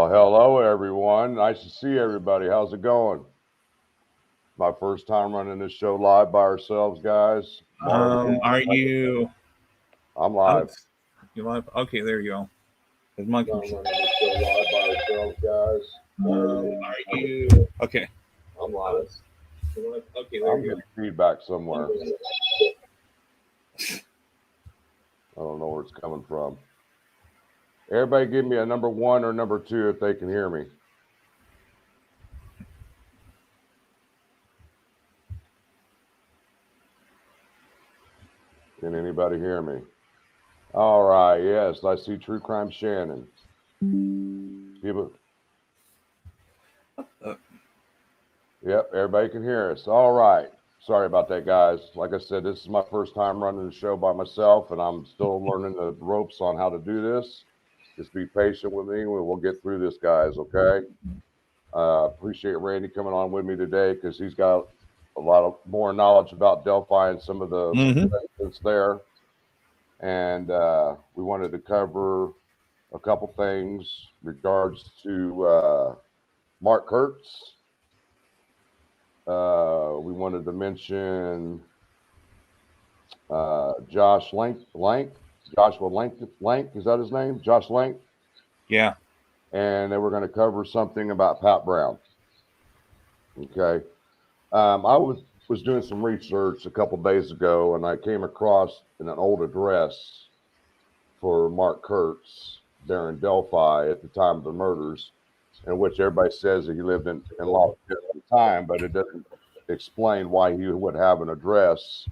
Well, hello everyone. Nice to see everybody. How's it going? My first time running this show live by ourselves, guys. Are you? I'm live. You live? Okay, there you go. Is my I'm running this show live by ourselves, guys. Are you? Okay. I'm live. Okay, there I'm you go. getting feedback somewhere. I don't know where it's coming from. Everybody give me a number 1 or number 2 if they can hear me. Can anybody hear me? All right, yes, I see True Crime Shannon. Yep, everybody can hear us. All right. Sorry about that, guys. Like I said, this is my first time running the show by myself, and I'm still learning the ropes on how to do this. Just be patient with me. We'll get through this, guys, okay? Appreciate Randy coming on with me today because he's got a lot of more knowledge about Delphi and some of the that's there. And we wanted to cover a couple things regards to Mark Kurtz. We wanted to mention Josh Lank, Joshua Lank, is that his name? Josh Lank? Yeah. And then we're going to cover something about Pat Brown. Okay. I was doing some research a couple days ago, and I came across an old address for Mark Kurtz there in Delphi at the time of the murders, in which everybody says that he lived in Los Angeles at the time, but it doesn't explain why he would have an address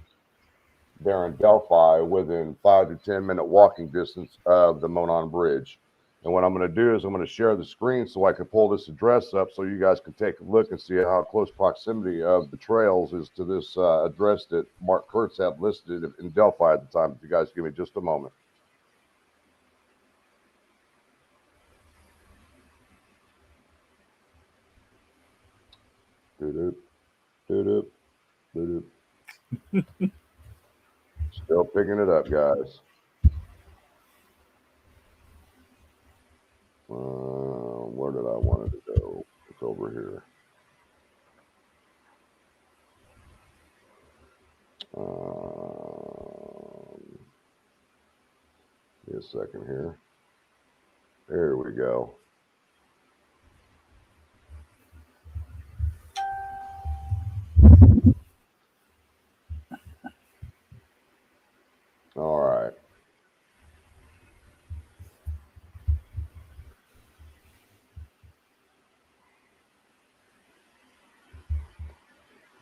there in Delphi within 5 to 10 minute walking distance of the Monon Bridge. And what I'm going to do is I'm going to share the screen so I can pull this address up so you guys can take a look and see how close proximity of the trails is to this address that Mark Kurtz had listed in Delphi at the time. If you guys give me just a moment. Still picking it up, guys. Where did I want it to go? It's over here. Give me a second here. There we go. All right.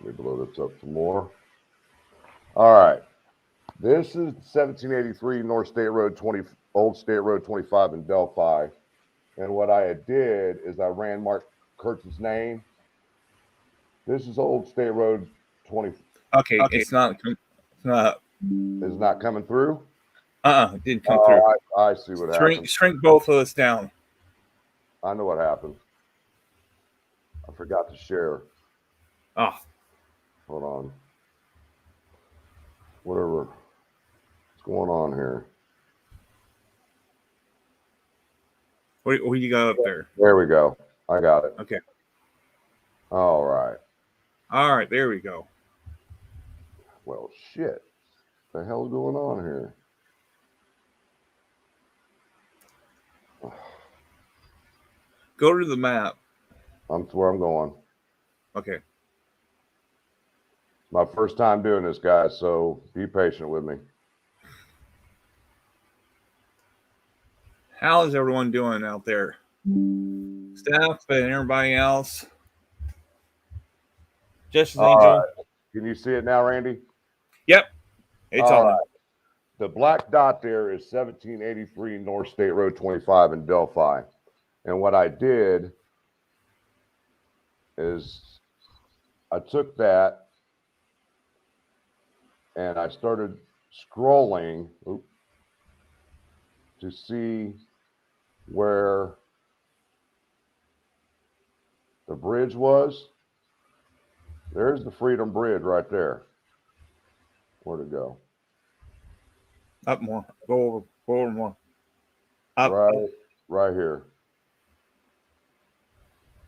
Let me blow this up some more. All right. This is 1783 North State Road 20, Old State Road 25 in Delphi. And what I did is I ran Mark Kurtz's name. This is Old State Road 20. Okay. It's not. Is not coming through? It didn't come through. I see what happened. Shrink both of us down. I know what happened. I forgot to share. Oh. Hold on. Whatever. What's going on here? What you got up there? There we go. I got it. Okay. All right. All right. There we go. Well, shit. What the hell's going on here? Go to the map. That's where I'm going. Okay. My first time doing this, guys, so be patient with me. How is everyone doing out there? Staff and everybody else? Justice Angel. Can you see it now, Randy? Yep. It's on. Right. The black dot there is 1783 North State Road 25 in Delphi. And what I did is I took that and I started scrolling to see where the bridge was. There's the Freedom Bridge right there. Where'd it go? Up more. Go over more. Up. Right here.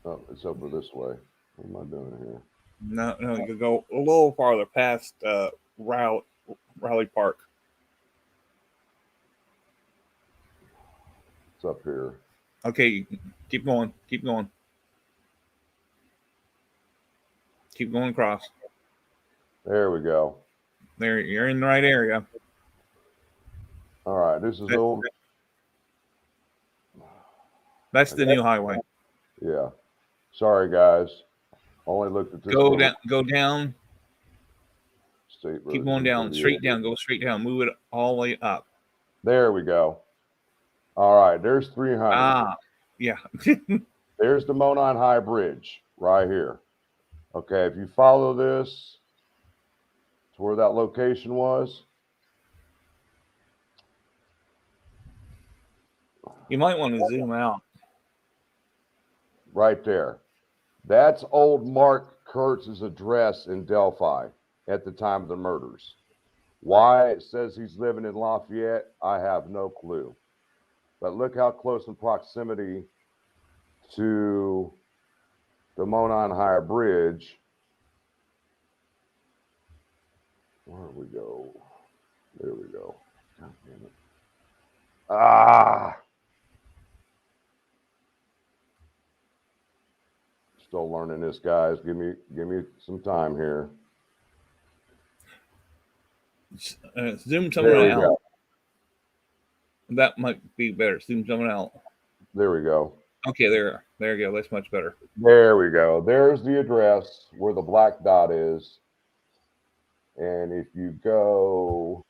Oh, it's over this way. What am I doing here? No, you could go a little farther past Raleigh Park. It's up here. Okay, keep going. Keep going. Keep going across. There we go. There, you're in the right area. All right, this is old. That's the new highway. Yeah. Sorry, guys. Only looked at this. Go down. Go down. State Keep going down. Straight down. Go straight down. Move it all the way up. There we go. All right, there's 300. Ah, yeah. There's the Monon High Bridge right here. Okay, if you follow this to where that location was. You might want to zoom out. Right there. That's old Mark Kurtz's address in Delphi at the time of the murders. Why it says he's living in Lafayette, I have no clue. But look how close in proximity to the Monon High Bridge. Where we go? There we go. God damn it. Ah! Still learning this, guys. Give me some time here. Zoom someone out. Go. That might be better. Zoom someone out. There we go. Okay, there you go. That's much better. There we go. There's the address where the black dot is. And if you go...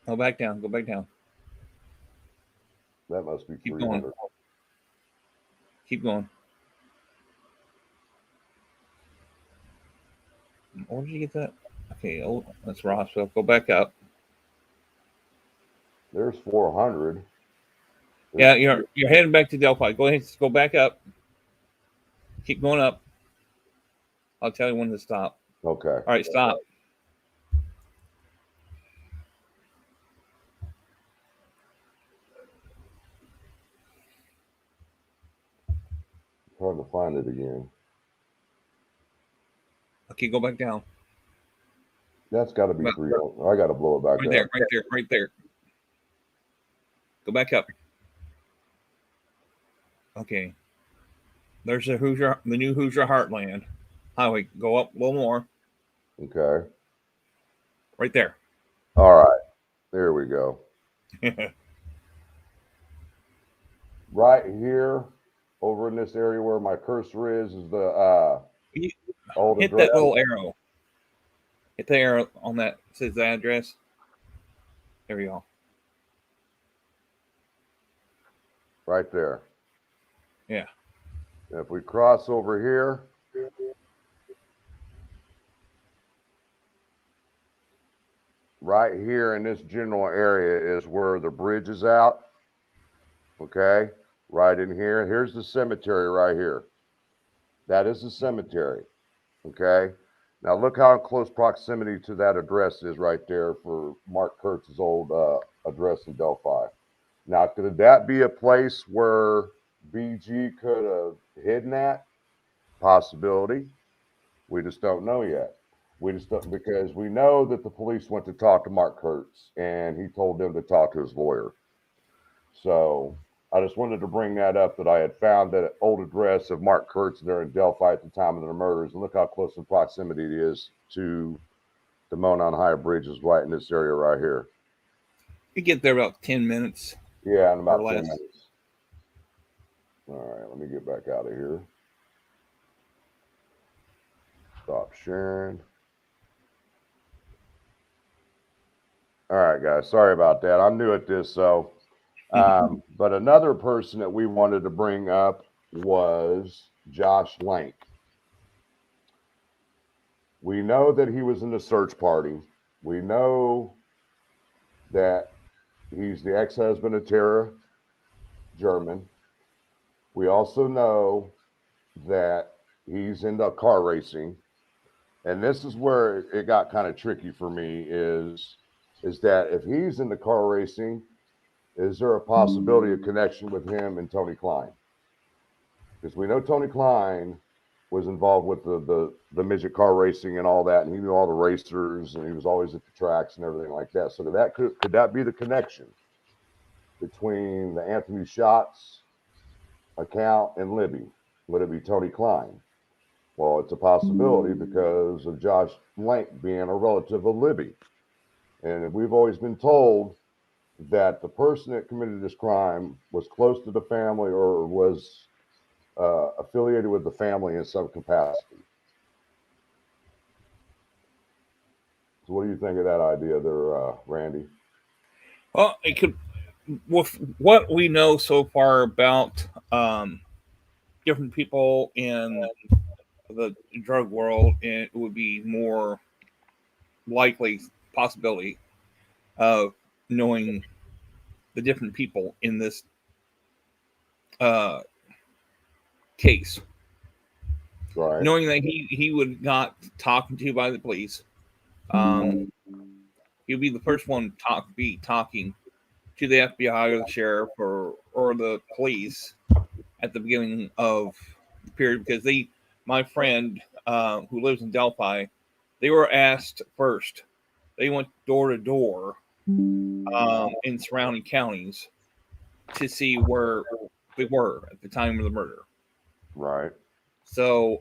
Go back down. Go back down. That must be Keep 300. going. Keep going. Where did you get that? Okay, oh, that's Rossville. Go back up. There's 400. Yeah, you're heading back to Delphi. Go ahead, go back up. Keep going up. I'll tell you when to stop. Okay. All right, stop. Hard to find it again. Okay, go back down. That's got to be 300. I got to blow it back right up. Right there. Go back up. Okay. There's the new Hoosier Heartland Highway. Go up a little more. Okay. Right there. All right. There we go. Right here, over in this area where my cursor is the old hit address. That little arrow. Hit the arrow on that. It says the address. There we go. Right there. Yeah. If we cross over here, right here in this general area is where the bridge is out. Okay, right in here. Here's the cemetery right here. That is the cemetery. Okay. Now look how close proximity to that address is right there for Mark Kurtz's old address in Delphi. Now, could that be a place where BG could have hidden that? Possibility. We just don't know yet. We just don't, because we know that the police went to talk to Mark Kurtz and he told them to talk to his lawyer. So I just wanted to bring that up, that I had found that old address of Mark Kurtz there in Delphi at the time of the murders. And look how close in proximity it is to the Monon High Bridge, is right in this area right here. You get there about 10 minutes. Yeah, in about 10 minutes. All right, let me get back out of here. Stop sharing. All right, guys. Sorry about that. I'm new at this, so. But another person that we wanted to bring up was Josh Lank. We know that he was in the search party. We know that he's the ex-husband of Tara German. We also know that he's into car racing. And this is where it got kind of tricky for me is that if he's into car racing, is there a possibility of connection with him and Tony Klein? Because we know Tony Klein was involved with the midget car racing and all that, and he knew all the racers, and he was always at the tracks and everything like that. So that could that be the connection between the Anthony Schatz account and Libby? Would it be Tony Klein? Well, it's a possibility because of Josh Lank being a relative of Libby. And we've always been told that the person that committed this crime was close to the family or was affiliated with the family in some capacity. So, what do you think of that idea there, Randy? Well, it could, with what we know so far about different people in the drug world, it would be more likely possibility of knowing the different people in this uh, case, Right. knowing that he would not talked to by the police. Um, he'd be the first one be talking to the FBI or the sheriff or the police at the beginning of the period because my friend who lives in Delphi, they were asked first. They went door to door in surrounding counties to see where they were at the time of the murder. Right. So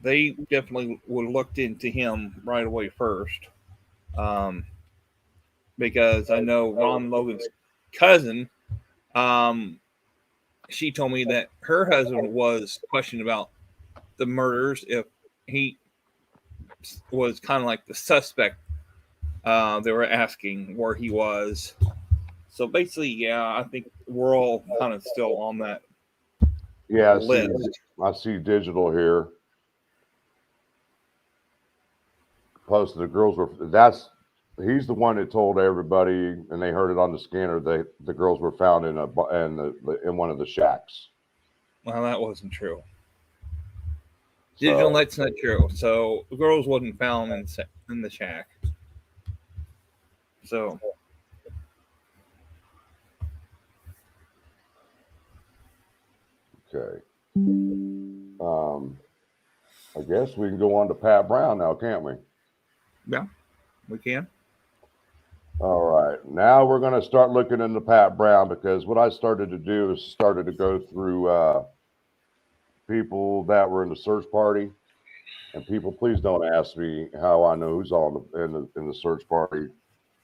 they definitely would have looked into him right away first. Um, because I know Ron Logan's cousin, um, she told me that her husband was questioned about the murders if he was kind of like the suspect. They were asking where he was. So basically, yeah, I think we're all kind of still on that Yeah. list. I see digital here. Posted the girls were. That's he's the one that told everybody, and they heard it on the scanner. The girls were found in in one of the shacks. Well, that wasn't true. Digital, So that's not true. So the girls wasn't found in the shack. So okay. Um, I guess we can go on to Pat Brown now, can't we? yeah, we can. All right. Now we're going to start looking into Pat Brown because what I started to do is started to go through people that were in the search party. And people, please don't ask me how I know who's all in the search party.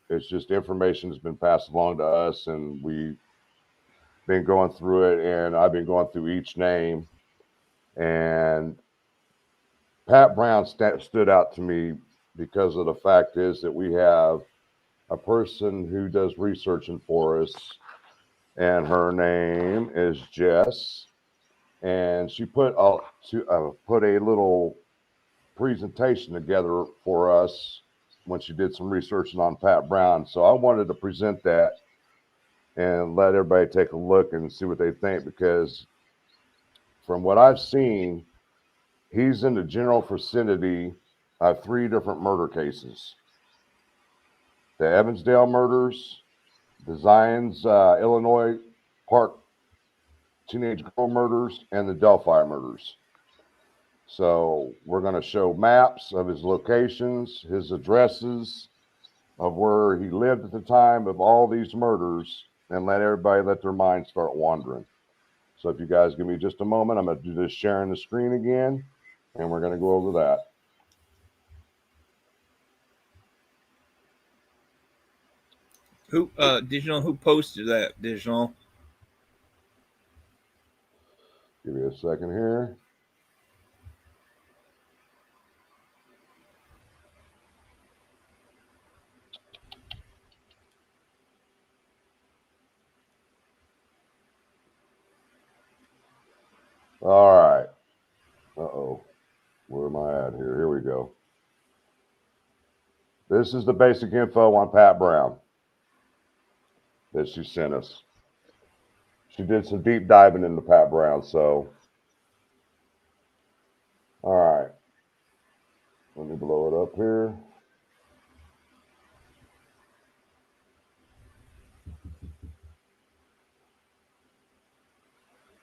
It's just information that's been passed along to us, and we've been going through it. And I've been going through each name. And Pat Brown stood out to me because of the fact is that we have a person who does researching for us, and her name is Jess, and she put a little presentation together for us when she did some researching on Pat Brown. So I wanted to present that and let everybody take a look and see what they think because from what I've seen, he's in the general vicinity of three different murder cases: the Evansdale murders, the Zions, Illinois Park teenage girl murders, and the Delphi murders. So we're going to show maps of his locations, his addresses, of where he lived at the time of all these murders, and let their minds start wandering. So if you guys give me just a moment, I'm going to do this sharing the screen again, and we're going to go over that. Who digital? Who posted that digital? Give me a second here. All right. Uh-oh. Where am I at here? Here we go. This is the basic info on Pat Brown that she sent us. She did some deep diving into Pat Brown. So, all right. Let me blow it up here.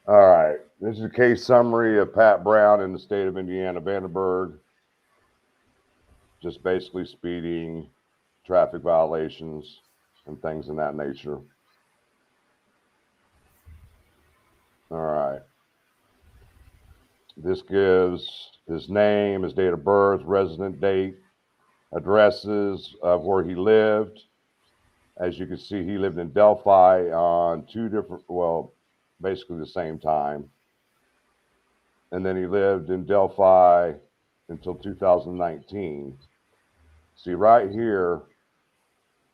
All right. This is a case summary of Pat Brown in the state of Indiana, Vandenberg. Just basically speeding, traffic violations, and things in that nature. All right. This gives his name, his date of birth, resident date, addresses of where he lived. As you can see, he lived in Delphi on two different, well, basically the same time. And then he lived in Delphi until 2019. See right here,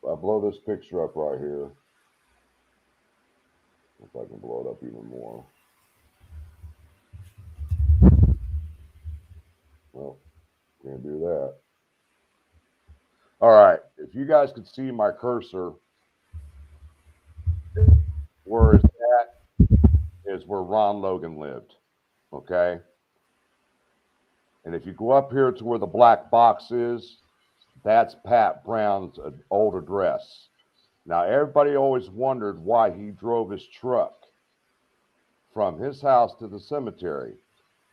I'll blow this picture up right here. If I can blow it up even more. Well, can't do that. All right, if you guys could see my cursor, where it's at is where Ron Logan lived, okay? And if you go up here to where the black box is, that's Pat Brown's old address. Now, everybody always wondered why he drove his truck from his house to the cemetery.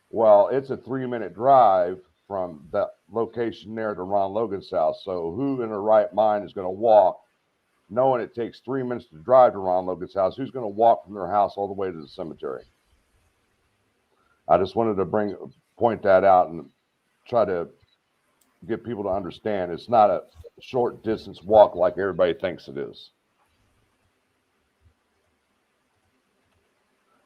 Well, it's a 3-minute drive from that location there to Ron Logan's house. So who in their right mind is going to walk, knowing it takes 3 minutes to drive to Ron Logan's house? Who's going to walk from their house all the way to the cemetery? I just wanted to point that out and try to get people to understand it's not a short distance walk like everybody thinks it is.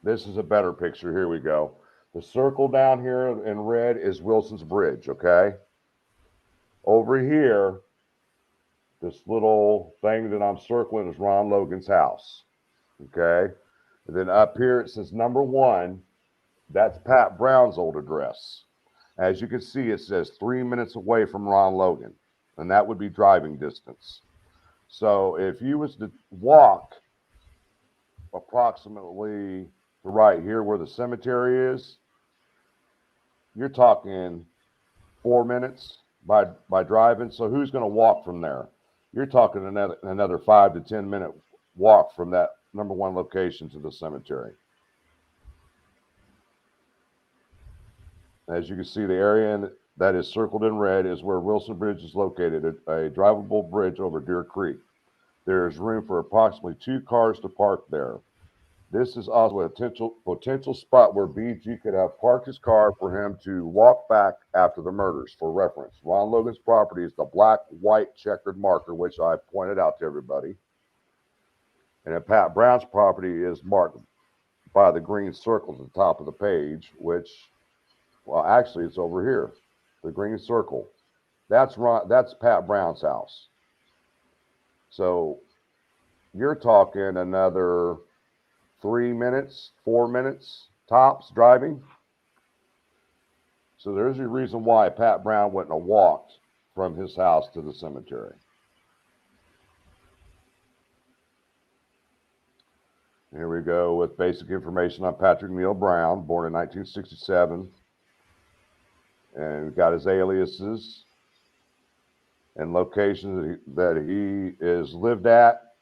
This is a better picture. Here we go. The circle down here in red is Wilson's Bridge, okay? Over here, this little thing that I'm circling is Ron Logan's house, okay? And then up here it says number 1. That's Pat Brown's old address. As you can see, it says 3 minutes away from Ron Logan, and that would be driving distance. So if you was to walk approximately to right here where the cemetery is, you're talking 4 minutes by driving. So who's going to walk from there? You're talking another 5 to 10 minute walk from that number 1 location to the cemetery. As you can see, the area that is circled in red is where Wilson Bridge is located, a drivable bridge over Deer Creek. There is room for approximately 2 cars to park there. This is also a potential spot where BG could have parked his car for him to walk back after the murders. For reference, Ron Logan's property is the black-white checkered marker, which I pointed out to everybody. And Pat Brown's property is marked by the green circle at the top of the page, which, well, actually, it's over here, the green circle. That's Pat Brown's house. So you're talking another 3 minutes, 4 minutes tops driving. So there's a reason why Pat Brown wouldn't have walked from his house to the cemetery. Here we go with basic information on Patrick Neal Brown, born in 1967. And got his aliases and locations that he is lived at: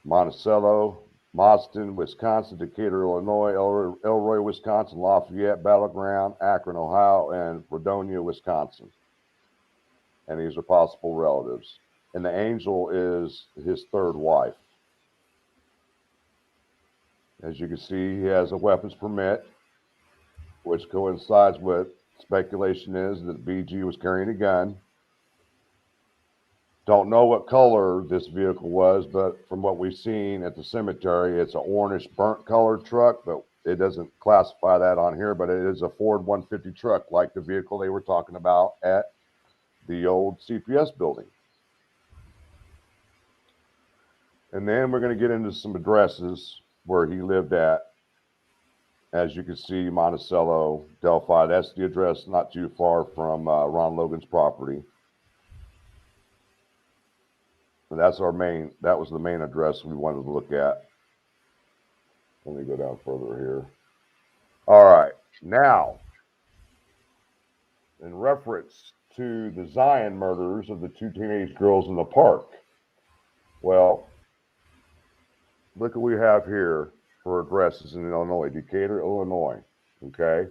Monticello, Mauston, Wisconsin, Decatur, Illinois, Elroy, Wisconsin, Lafayette, Battleground, Akron, Ohio, and Fredonia, Wisconsin. And these are possible relatives. And the angel is his 3rd wife. As you can see, he has a weapons permit, which coincides with speculation is that BG was carrying a gun. Don't know what color this vehicle was, but from what we've seen at the cemetery, it's an orange burnt colored truck, but it doesn't classify that on here, but it is a Ford 150 truck, like the vehicle they were talking about at the old CPS building. And then we're going to get into some addresses where he lived at. As you can see, Monticello, Delphi, that's the address not too far from Ron Logan's property. And that was the main address we wanted to look at. Let me go down further here. All right, now, in reference to the Zion murders of the 2 teenage girls in the park, well, look what we have here. for addresses in Illinois, Decatur, Illinois. Okay.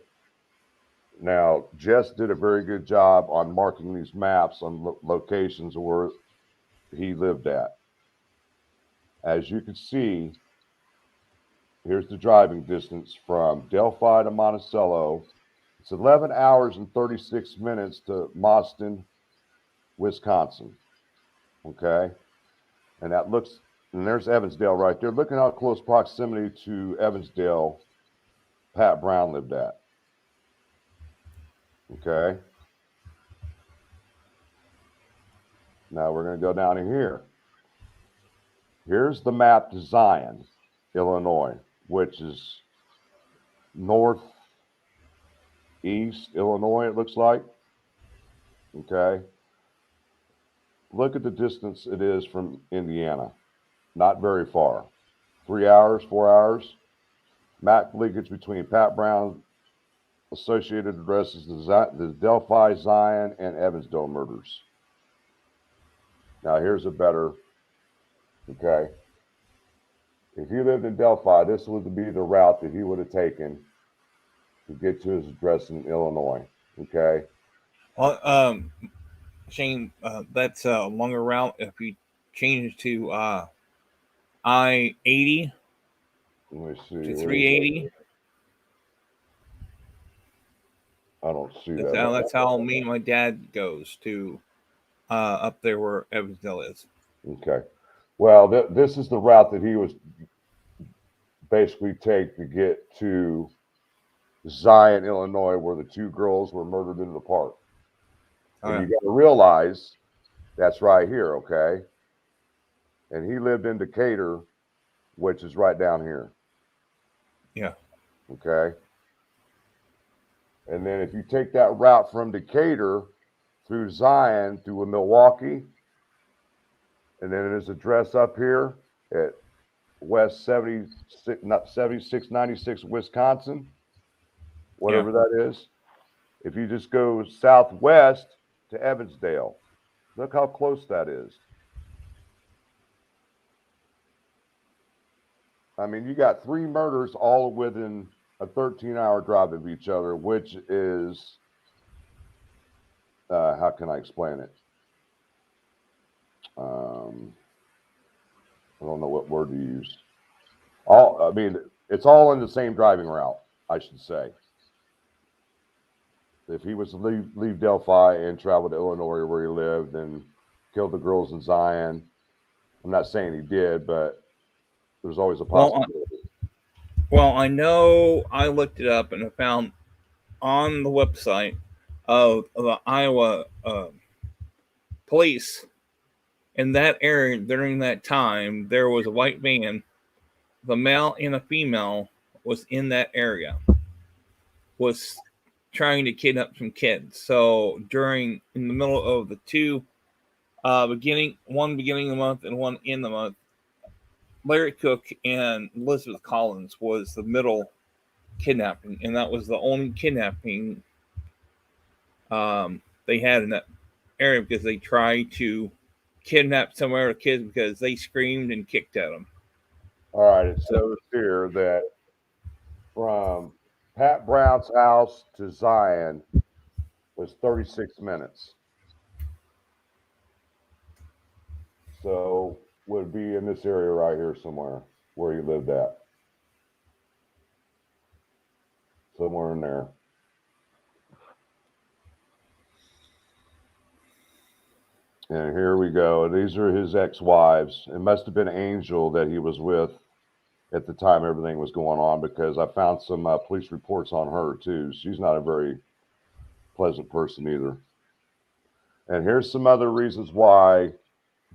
Now, Jess did a very good job on marking these maps on locations where he lived at. As you can see, here's the driving distance from Delphi to Monticello. It's 11 hours and 36 minutes to Mauston, Wisconsin. Okay. And that looks, and there's Evansdale right there. Look at how close proximity to Evansdale Pat Brown lived at. Okay. Now we're going to go down to here. Here's the map to Zion, Illinois, which is northeast Illinois, it looks like. Okay. Look at the distance it is from Indiana. Not very far. 3 hours, 4 hours. Map linkage between Pat Brown associated addresses, the Delphi, Zion, and Evansdale murders. Now here's a better, okay. If he lived in Delphi, this would be the route that he would have taken to get to his address in Illinois. Okay. Well, Shane, that's a longer route. If you change to I-80 Let me see. to 380, I don't see that's how me and my dad goes to up there where Evansdale is. Okay. Well, this is the route that he was basically take to get to Zion, Illinois, where the two girls were murdered in the park. And you got to realize that's right here, okay? And he lived in Decatur, which is right down here. Yeah. Okay. And then if you take that route from Decatur through Zion through Milwaukee, and then his address up here at West 7696 Wisconsin, whatever that is. If you just go southwest to Evansdale, look how close that is. I mean, you got 3 murders all within a 13-hour drive of each other, which is, how can I explain it? I don't know what word to use. I mean, it's all in the same driving route, I should say. If he was to leave Delphi and travel to Illinois where he lived and kill the girls in Zion, I'm not saying he did, but there's always a possibility. Well, I know I looked it up and I found on the website of the Iowa police in that area during that time, there was a white van. The male and a female was in that area, was trying to kidnap some kids. So in the middle of the two one beginning of the month and one in the month, Larry Cook and Elizabeth Collins was the middle kidnapping, and that was the only kidnapping they had in that area because they tried to kidnap some other kids because they screamed and kicked at them. All right, it shows here that from Pat Brown's house to Zion was 36 minutes. So would be in this area right here somewhere where he lived at. Somewhere in there. And here we go. These are his ex-wives. It must have been Angel that he was with at the time everything was going on, because I found some police reports on her too. She's not a very pleasant person either. And here's some other reasons why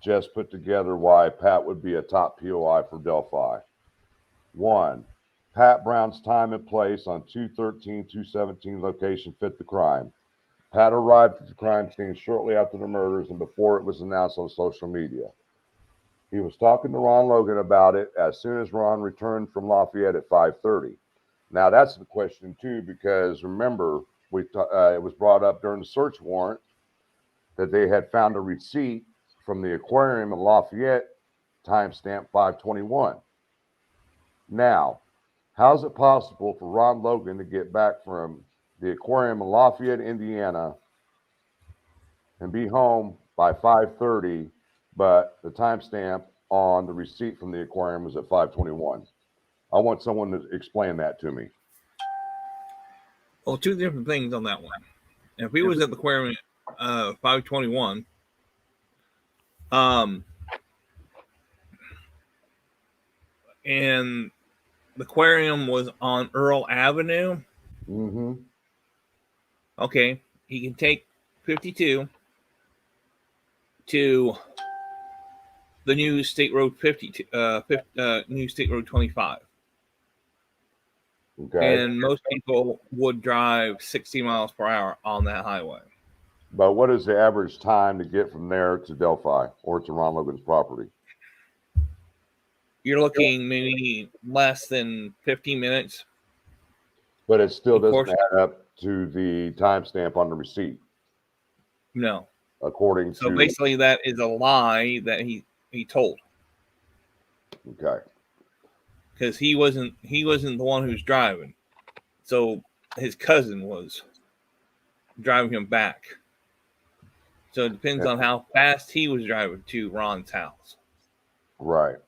Jess put together why Pat would be a top POI for Delphi. 1, Pat Brown's time and place on 213-217 location fit the crime. Pat arrived at the crime scene shortly after the murders and before it was announced on social media. He was talking to Ron Logan about it as soon as Ron returned from Lafayette at 5:30. Now, that's the question, too, because remember, it was brought up during the search warrant that they had found a receipt from the aquarium in Lafayette, timestamp 5:21. Now, How's it possible for Ron Logan to get back from the aquarium in Lafayette, Indiana, and be home by 5:30, but the timestamp on the receipt from the aquarium was at 5:21? I want someone to explain that to me. Well, two different things on that one. If he was at the aquarium at 5:21, and the aquarium was on Earl Avenue, okay, he can take 52 to the new State Road 52, new State Road 25. Okay. And most people would drive 60 miles per hour on that highway. But what is the average time to get from there to Delphi or to Ron Logan's property? You're looking maybe less than 15 minutes. But it still doesn't add up to the timestamp on the receipt. No. According to. So basically, that is a lie that he told. Okay. Because he wasn't the one who's driving. So his cousin was driving him back. So it depends on how fast he was driving to Ron's house. Right.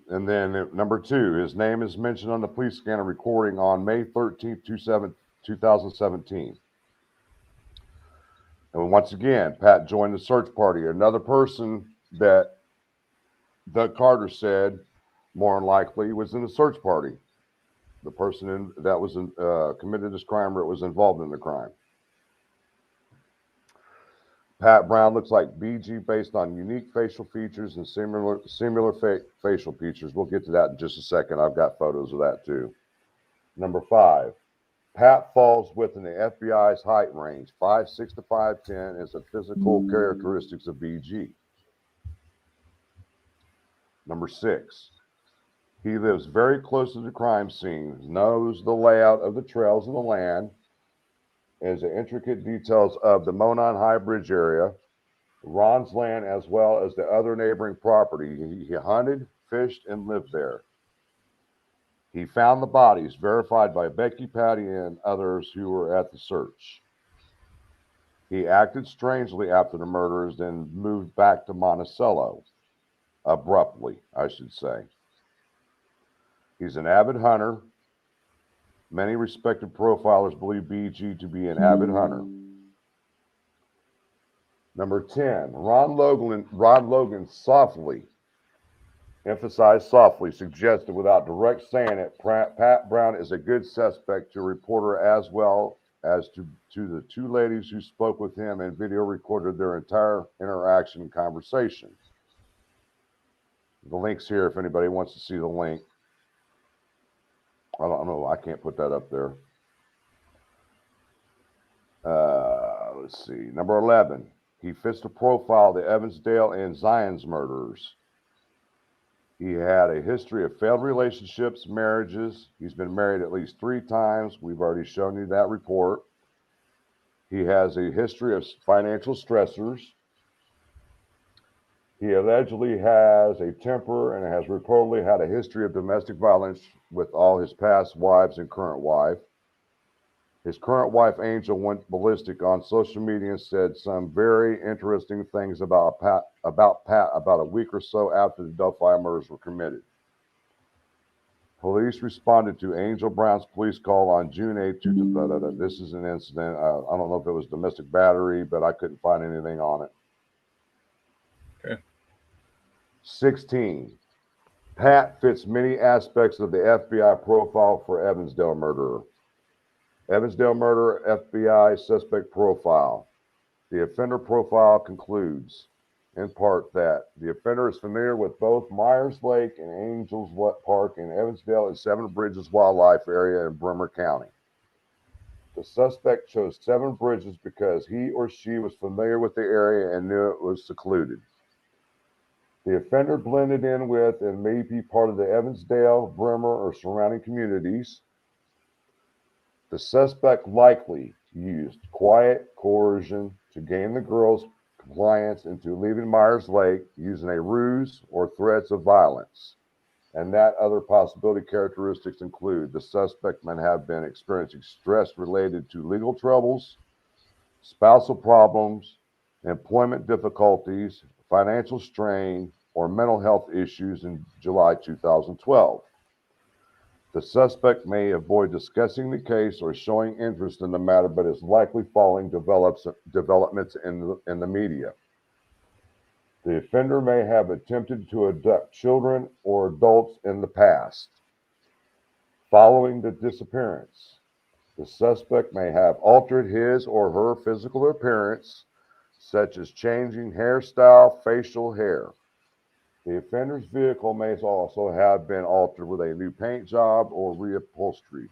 And then number 2, his name is mentioned on the police scanner recording on May 13th, 2017. And once again, Pat joined the search party. Another person that Doug Carter said more than likely was in the search party. The person that was committed this crime or was involved in the crime. Pat Brown looks like BG based on unique facial features and similar facial features. We'll get to that in just a second. I've got photos of that too. Number 5, Pat falls within the FBI's height range. 5'6" to 5'10" is the physical characteristics of BG. Number 6, he lives very close to the crime scene, knows the layout of the trails and the land, and the intricate details of the Monon High Bridge area, Ron's land, as well as the other neighboring property. He hunted, fished, and lived there. He found the bodies, verified by Becky, Patty, and others who were at the search. He acted strangely after the murders, then moved back to Monticello. Abruptly, I should say. He's an avid hunter. Many respected profilers believe BG to be an avid hunter. Number 10, Ron Logan softly, emphasized softly, suggested without direct saying it, Pat Brown is a good suspect to a reporter, as well as to the 2 ladies who spoke with him and video recorded their entire interaction and conversation. The link's here if anybody wants to see the link. I don't know. I can't put that up there. Let's see. Number 11. He fits the profile of the Evansdale and Zions murderers. He had a history of failed relationships, marriages. He's been married at least 3 times. We've already shown you that report. He has a history of financial stressors. He allegedly has a temper and has reportedly had a history of domestic violence with all his past wives and current wife. His current wife, Angel, went ballistic on social media and said some very interesting things about Pat about a week or so after the Delphi murders were committed. Police responded to Angel Brown's police call on June 8th. This is an incident. I don't know if it was domestic battery, but I couldn't find anything on it. Okay. 16. Pat fits many aspects of the FBI profile for Evansdale murderer. Evansdale murderer FBI suspect profile. The offender profile concludes, in part, that the offender is familiar with both Myers Lake and Angels Park in Evansdale and Seven Bridges Wildlife Area in Bremer County. The suspect chose Seven Bridges because he or she was familiar with the area and knew it was secluded. The offender blended in with and may be part of the Evansdale, Bremer, or surrounding communities. The suspect likely used quiet coercion to gain the girl's compliance into leaving Myers Lake using a ruse or threats of violence. and that other possibility characteristics include the suspect might have been experiencing stress related to legal troubles, spousal problems, employment difficulties, financial strain, or mental health issues in July 2012. The suspect may avoid discussing the case or showing interest in the matter, but is likely following developments in the media. The offender may have attempted to abduct children or adults in the past. Following the disappearance, the suspect may have altered his or her physical appearance, such as changing hairstyle, facial hair. The offender's vehicle may also have been altered with a new paint job or reupholstery.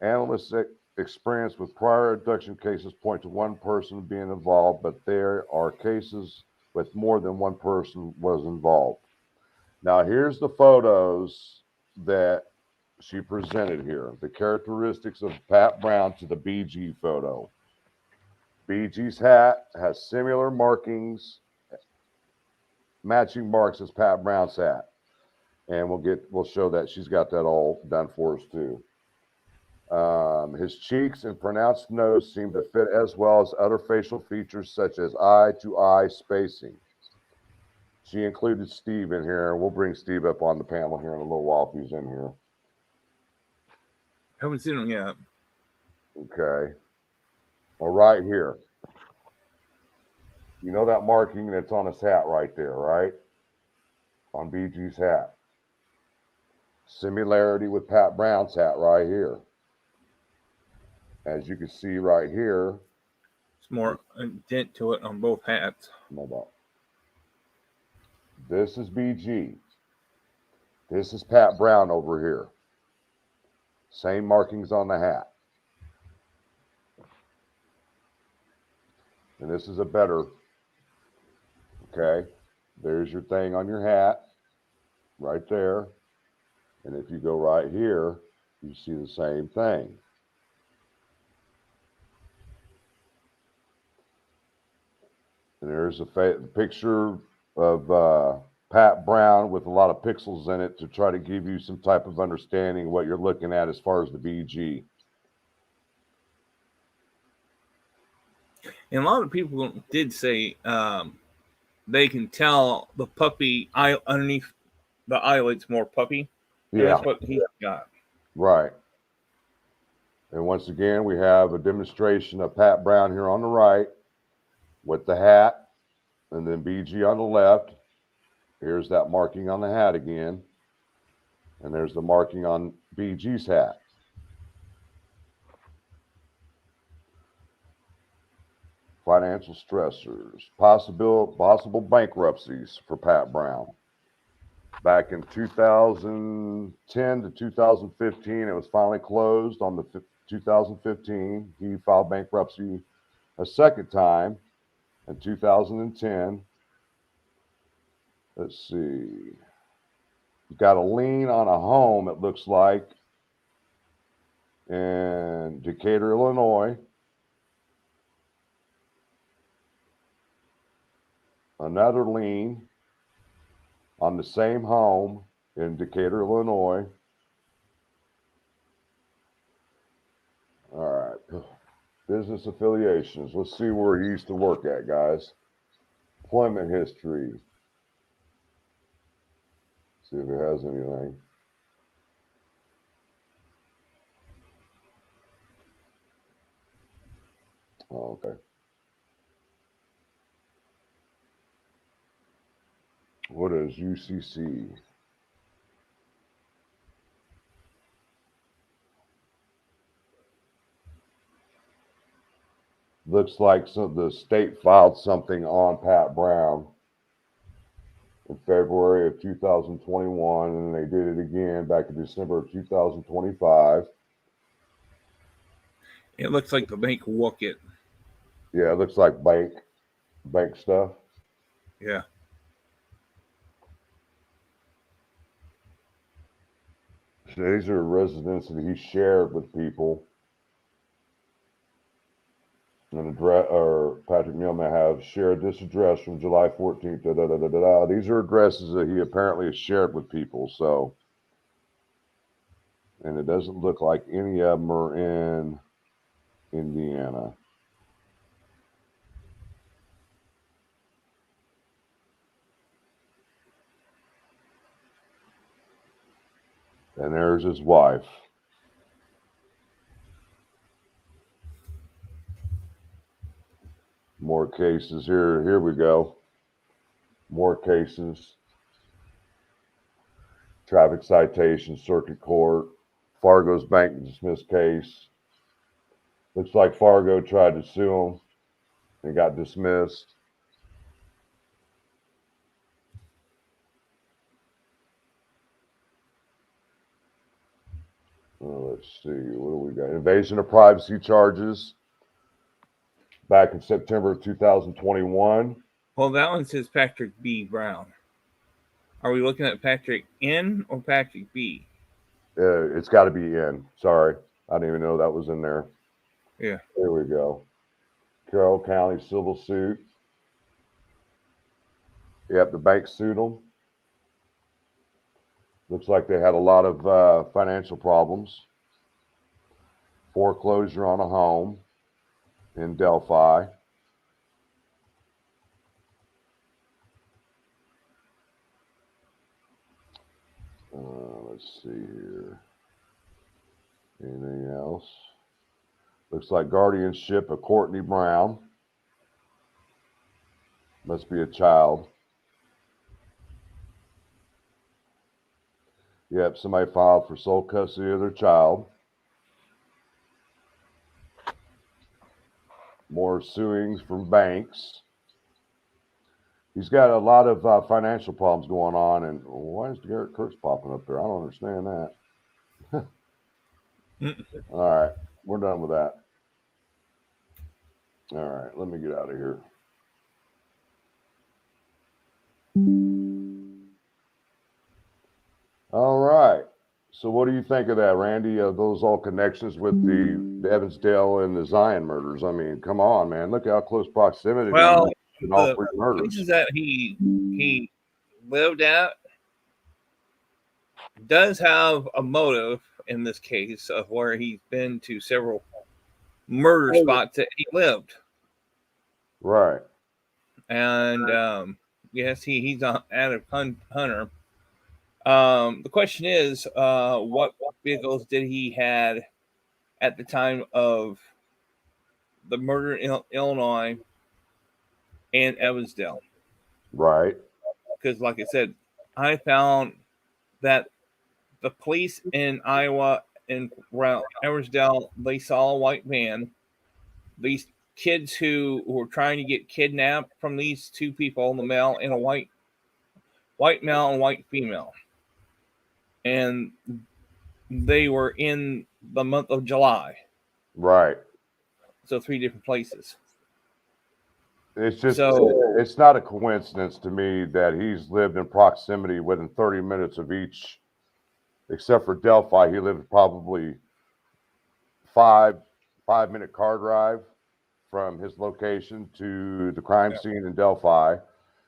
Analysts experience with prior abduction cases point to one person being involved, but there are cases with more than one person was involved. Now, here's the photos that she presented here. The characteristics of Pat Brown to the BG photo. BG's hat has similar markings, matching marks as Pat Brown's hat. And we'll show that she's got that all done for us too. His cheeks and pronounced nose seem to fit as well as other facial features such as eye-to-eye spacing. She included Steve in here. We'll bring Steve up on the panel here in a little while if he's in here. Haven't seen him yet. Okay. Well, right here. You know that marking that's on his hat right there, right? On BG's hat. Similarity with Pat Brown's hat right here. As you can see right here. It's more a dent to it on both hats. This is BG. This is Pat Brown over here. Same markings on the hat. And this is a better, okay? There's your thing on your hat, right there. And if you go right here, you see the same thing. And there's a picture of Pat Brown with a lot of pixels in it to try to give you some type of understanding of what you're looking at as far as the BG. And a lot of people did say they can tell the puppy eye underneath the eyelids more puppy. Yeah, that's what he got. Right. And once again, we have a demonstration of Pat Brown here on the right with the hat, and then BG on the left. Here's that marking on the hat again. And there's the marking on BG's hat. Financial stressors, possible bankruptcies for Pat Brown. Back in 2010 to 2015, it was finally closed on the 2015. He filed bankruptcy a second time in 2010. Let's see. He's got a lien on a home, it looks like, in Decatur, Illinois. Another lien on the same home in Decatur, Illinois. All right. Business affiliations. Let's see where he used to work at, guys. Employment history. See if it has anything. Oh, okay. What is UCC? Looks like the state filed something on Pat Brown in February of 2021, and they did it again back in December of 2025. It looks like the bank wook it. Yeah, it looks like bank stuff. Yeah. These are residents that he shared with people. An address, or Patrick Neal may have shared this address from July 14th. Da, da, da, da, da, da. These are addresses that he apparently has shared with people. So, and it doesn't look like any of them are in Indiana. And there's his wife. More cases here. Here we go. More cases. Traffic citation, circuit court. Fargo's bank dismissed case. Looks like Fargo tried to sue him and got dismissed. Let's see, what do we got? Invasion of privacy charges back in September of 2021. Well, that one says Patrick B. Brown. Are we looking at Patrick N or Patrick B? It's got to be in. Sorry, I didn't even know that was in there. Yeah. There we go. Carroll County civil suit. Yep, the bank sued them. Looks like they had a lot of financial problems. Foreclosure on a home in Delphi. Let's see here. Anything else? Looks like guardianship of Courtney Brown. Must be a child. Yep, somebody filed for sole custody of their child. More suings from banks. He's got a lot of financial problems going on, and why is Garrett Kurtz popping up there? I don't understand that. All right, we're done with that. All right, let me get out of here. All right. So what do you think of that, Randy? Those all connections with the Evansdale and the Zion murders? I mean, come on, man. Look how close proximity Well, in all the three murders. places that he lived at does have a motive in this case of where he's been to several murder spots that he lived. Right. And yes, he's an active hunter. The question is, what vehicles did he had at the time of the murder in Illinois and Evansdale? Right. Because, like I said, I found that the police in Iowa and around Evansdale, they saw a white van. These kids who were trying to get kidnapped from these two people, the male and a white male and white female. And they were in the month of July. Right. So 3 different places. It's just, it's not a coincidence to me that he's lived in proximity within 30 minutes of each, except for Delphi. He lived probably 5-minute car drive from his location to the crime scene in Delphi.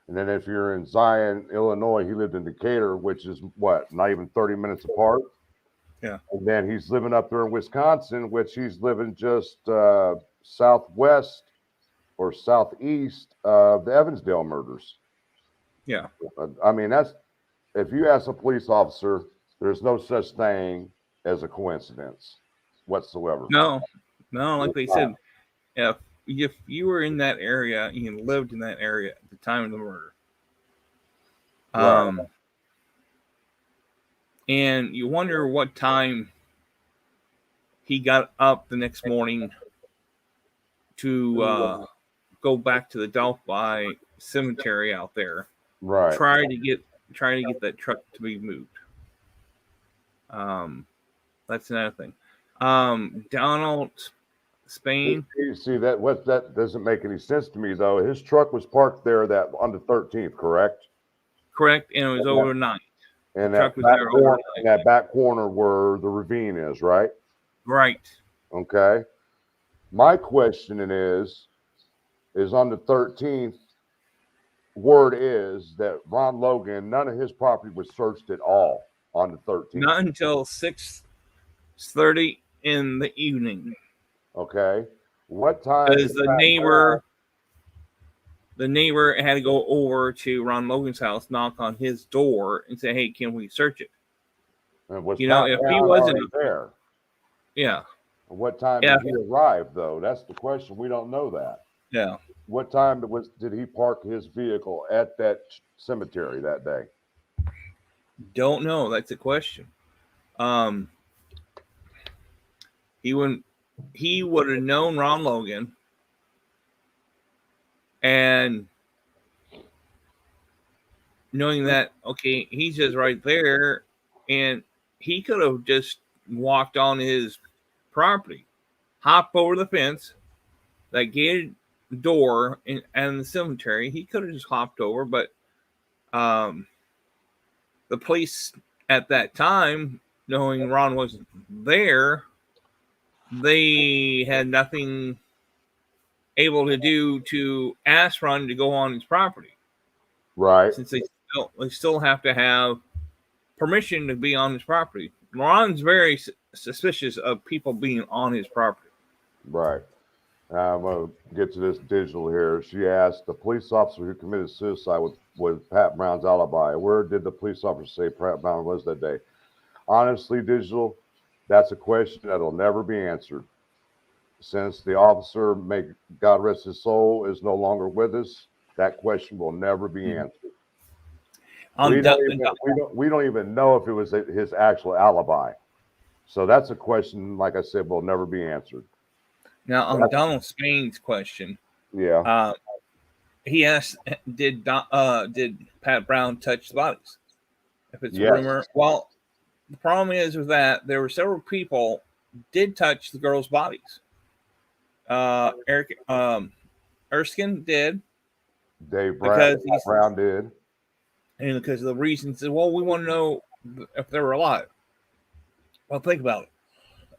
And then if you're in Zion, Illinois, he lived in Decatur, which is what, not even 30 minutes apart. Yeah. And then he's living up there in Wisconsin, which he's living just southwest or southeast of the Evansdale murders. Yeah. I mean, that's, if you ask a police officer, there's no such thing as a coincidence whatsoever. No, like they said, if you were in that area, you lived in that area at the time of the murder. Right. And you wonder what time he got up the next morning to go back to the Delphi cemetery out there. Right. Trying to get that truck to be moved. That's another thing. Donald Spain. You see that doesn't make any sense to me though. His truck was parked there that on the 13th, correct? Correct, and it was overnight. And that back corner where the ravine is, right? Right. Okay. My question is on the 13th, word is that Ron Logan, none of his property was searched at all on the 13th. Not until 6:30 in the evening. Okay. What time? Because the neighbor had to go over to Ron Logan's house, knock on his door, and say, "Hey, can we search it?" Was You know, Pat if Brown he wasn't already there? Yeah. What time Yeah. did he arrive, though? That's the question. We don't know that. Yeah. What time did he park his vehicle at that cemetery that day? Don't know. That's a question. He would have known Ron Logan, and knowing that, okay, he's just right there, and he could have just walked on his property, hopped over the fence, that gated door and the cemetery. He could have just hopped over, but the police at that time, knowing Ron wasn't there, they had nothing able to do to ask Ron to go on his property. Right. Since they still have to have permission to be on his property. Ron's very suspicious of people being on his property. Right. I'm going to get to this digital here. She asked the police officer who committed suicide with Pat Brown's alibi. Where did the police officer say Pat Brown was that day? Honestly, digital, that's a question that'll never be answered. Since the officer, may God rest his soul, is no longer with us, that question will never be answered. We don't even know if it was his actual alibi. So that's a question, like I said, will never be answered. Now, on Donald Spain's question, yeah, he asked, "Did Pat Brown touch the bodies?" If it's a rumor, well, the problem is with that there were several people did touch the girls' bodies. Eric Erskine did. Dave Brown did. And because of the reasons, well, we want to know if they were alive. Well, think about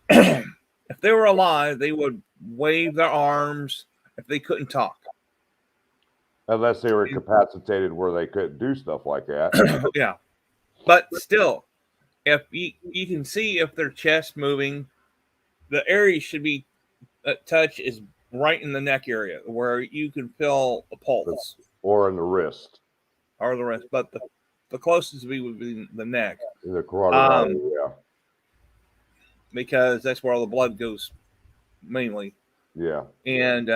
it. If they were alive, they would wave their arms if they couldn't talk. Unless they were incapacitated where they couldn't do stuff like that. Yeah. But still, if you can see if their chest moving, the area should be touch is right in the neck area where you can feel the pulse. Or in the wrist. Or the wrist. But the closest would be the neck. The carotid artery, yeah. Because that's where all the blood goes mainly. Yeah. And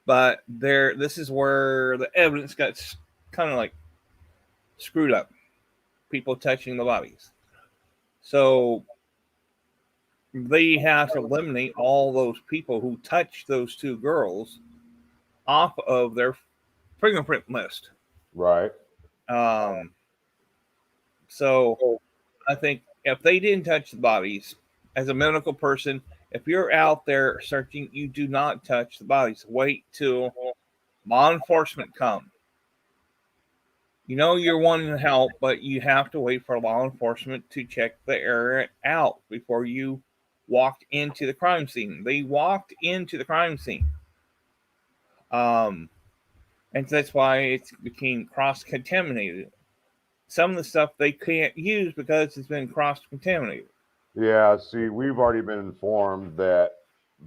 but this is where the evidence got kind of like screwed up. People touching the bodies. So they have to eliminate all those people who touched those two girls off of their fingerprint list. Right. So I think if they didn't touch the bodies, as a medical person, if you're out there searching, you do not touch the bodies. Wait till law enforcement come. You know you're wanting to help, but you have to wait for law enforcement to check the area out before you walked into the crime scene. They walked into the crime scene. And that's why it became cross-contaminated. Some of the stuff they can't use because it's been cross-contaminated. Yeah, see, we've already been informed that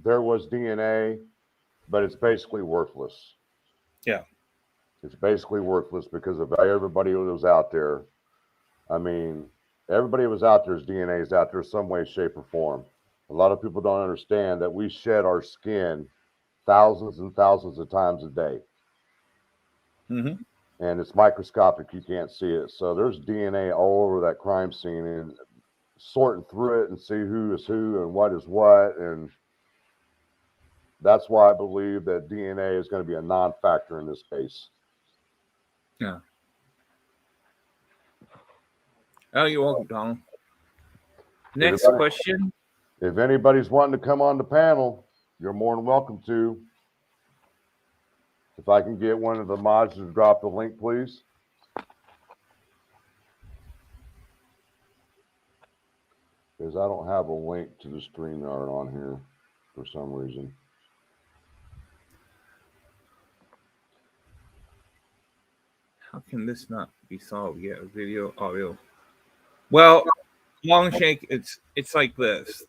there was DNA, but it's basically worthless. Yeah. It's basically worthless because of everybody who was out there. I mean, everybody who was out there's DNA is out there some way, shape, or form. A lot of people don't understand that we shed our skin thousands and thousands of times a day. Mm-hmm. And it's microscopic. You can't see it. So there's DNA all over that crime scene, and sorting through it and see who is who and what is what. And that's why I believe that DNA is going to be a non-factor in this case. Yeah. Oh, you're welcome, Donald. Next question. If anybody's wanting to come on the panel, you're more than welcome to. If I can get one of the mods to drop the link, please. Because I don't have a link to the StreamYard on here for some reason. How can this not be solved yet? Video, audio. Well, Longshank, it's like this.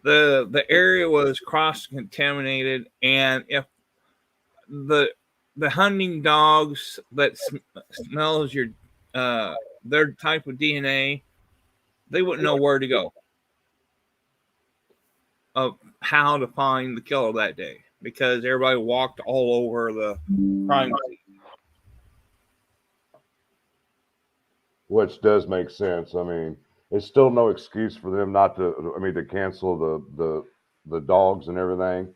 The area was cross contaminated, and if the hunting dogs that smells your their type of DNA, they wouldn't know where to go of how to find the killer that day because everybody walked all over the crime scene. Which does make sense. I mean, it's still no excuse for them not to. I mean, to cancel the dogs and everything.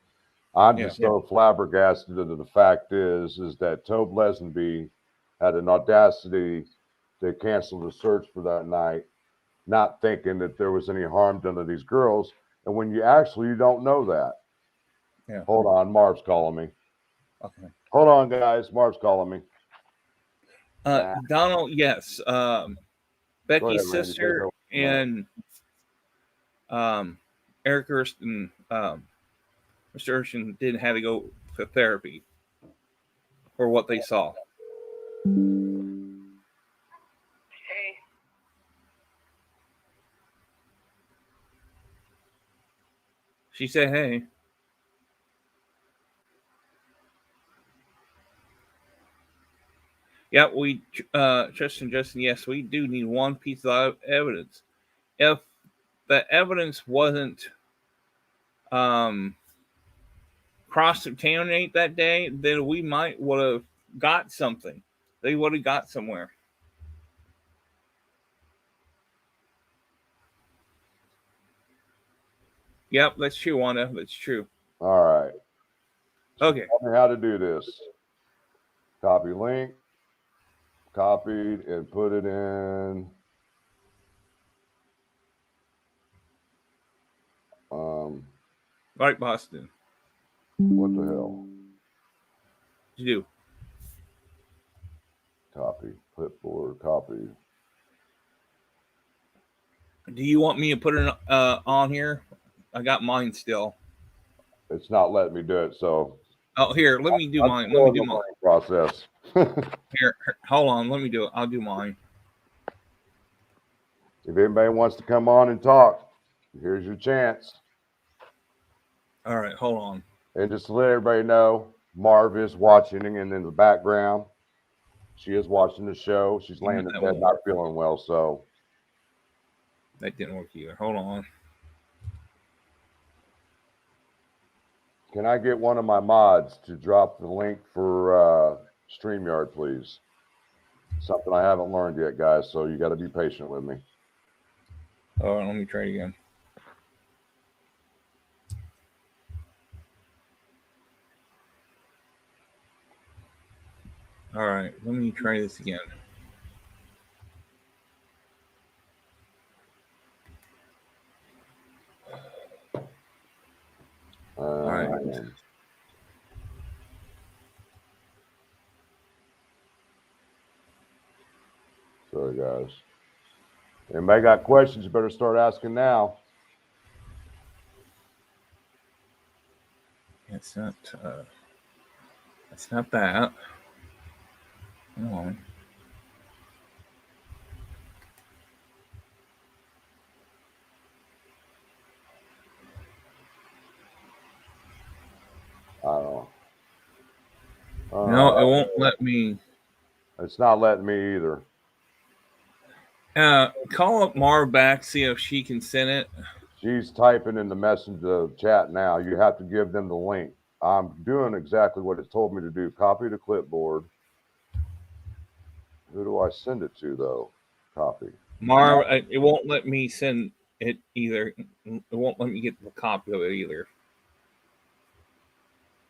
I'm just so flabbergasted that the fact is that Tobe Lesenby had an audacity to cancel the search for that night, not thinking that there was any harm done to these girls. And when you don't know that. Yeah. Hold on, Marv's calling me. Okay. Hold on, guys. Marv's calling me. Donald, yes. Becky's ahead, sister and Eric Hurst and Mr. Urshan didn't have to go to therapy for what they saw. Hey. She said, hey. Yeah, we, Justin, yes, we do need one piece of evidence. If the evidence wasn't cross-contaminate that day, then we would have got something. They would have got somewhere. Yep, that's true, Wanda. That's true. All right. Okay. Tell me how to do this. Copy link. Copied and put it in. Right, Boston. What the hell? You do. Copy. Clipboard. Copy. Do you want me to put it on here? I got mine still. It's not letting me do it, so. Oh, here, let me do mine. Let me do mine. Process. Here, hold on. Let me do it. I'll do mine. If anybody wants to come on and talk, here's your chance. All right, hold on. And just to let everybody know, Marv is watching, and in the background, she is watching the show. She's laying in bed, not feeling well, so. That didn't work either. Hold on. Can I get one of my mods to drop the link for StreamYard, please? Something I haven't learned yet, guys, so you got to be patient with me. All right, let me try it again. All right, let me try this again. All right. Sorry, guys. Anybody got questions? You better start asking now. It's not. It's not that. Come on. I don't know. No, it won't let me. It's not letting me either. Call up Marv back, see if she can send it. She's typing in the messenger chat now. You have to give them the link. I'm doing exactly what it told me to do. Copy to clipboard. Who do I send it to, though? Copy. Marv, it won't let me send it either. It won't let me get the copy of it either.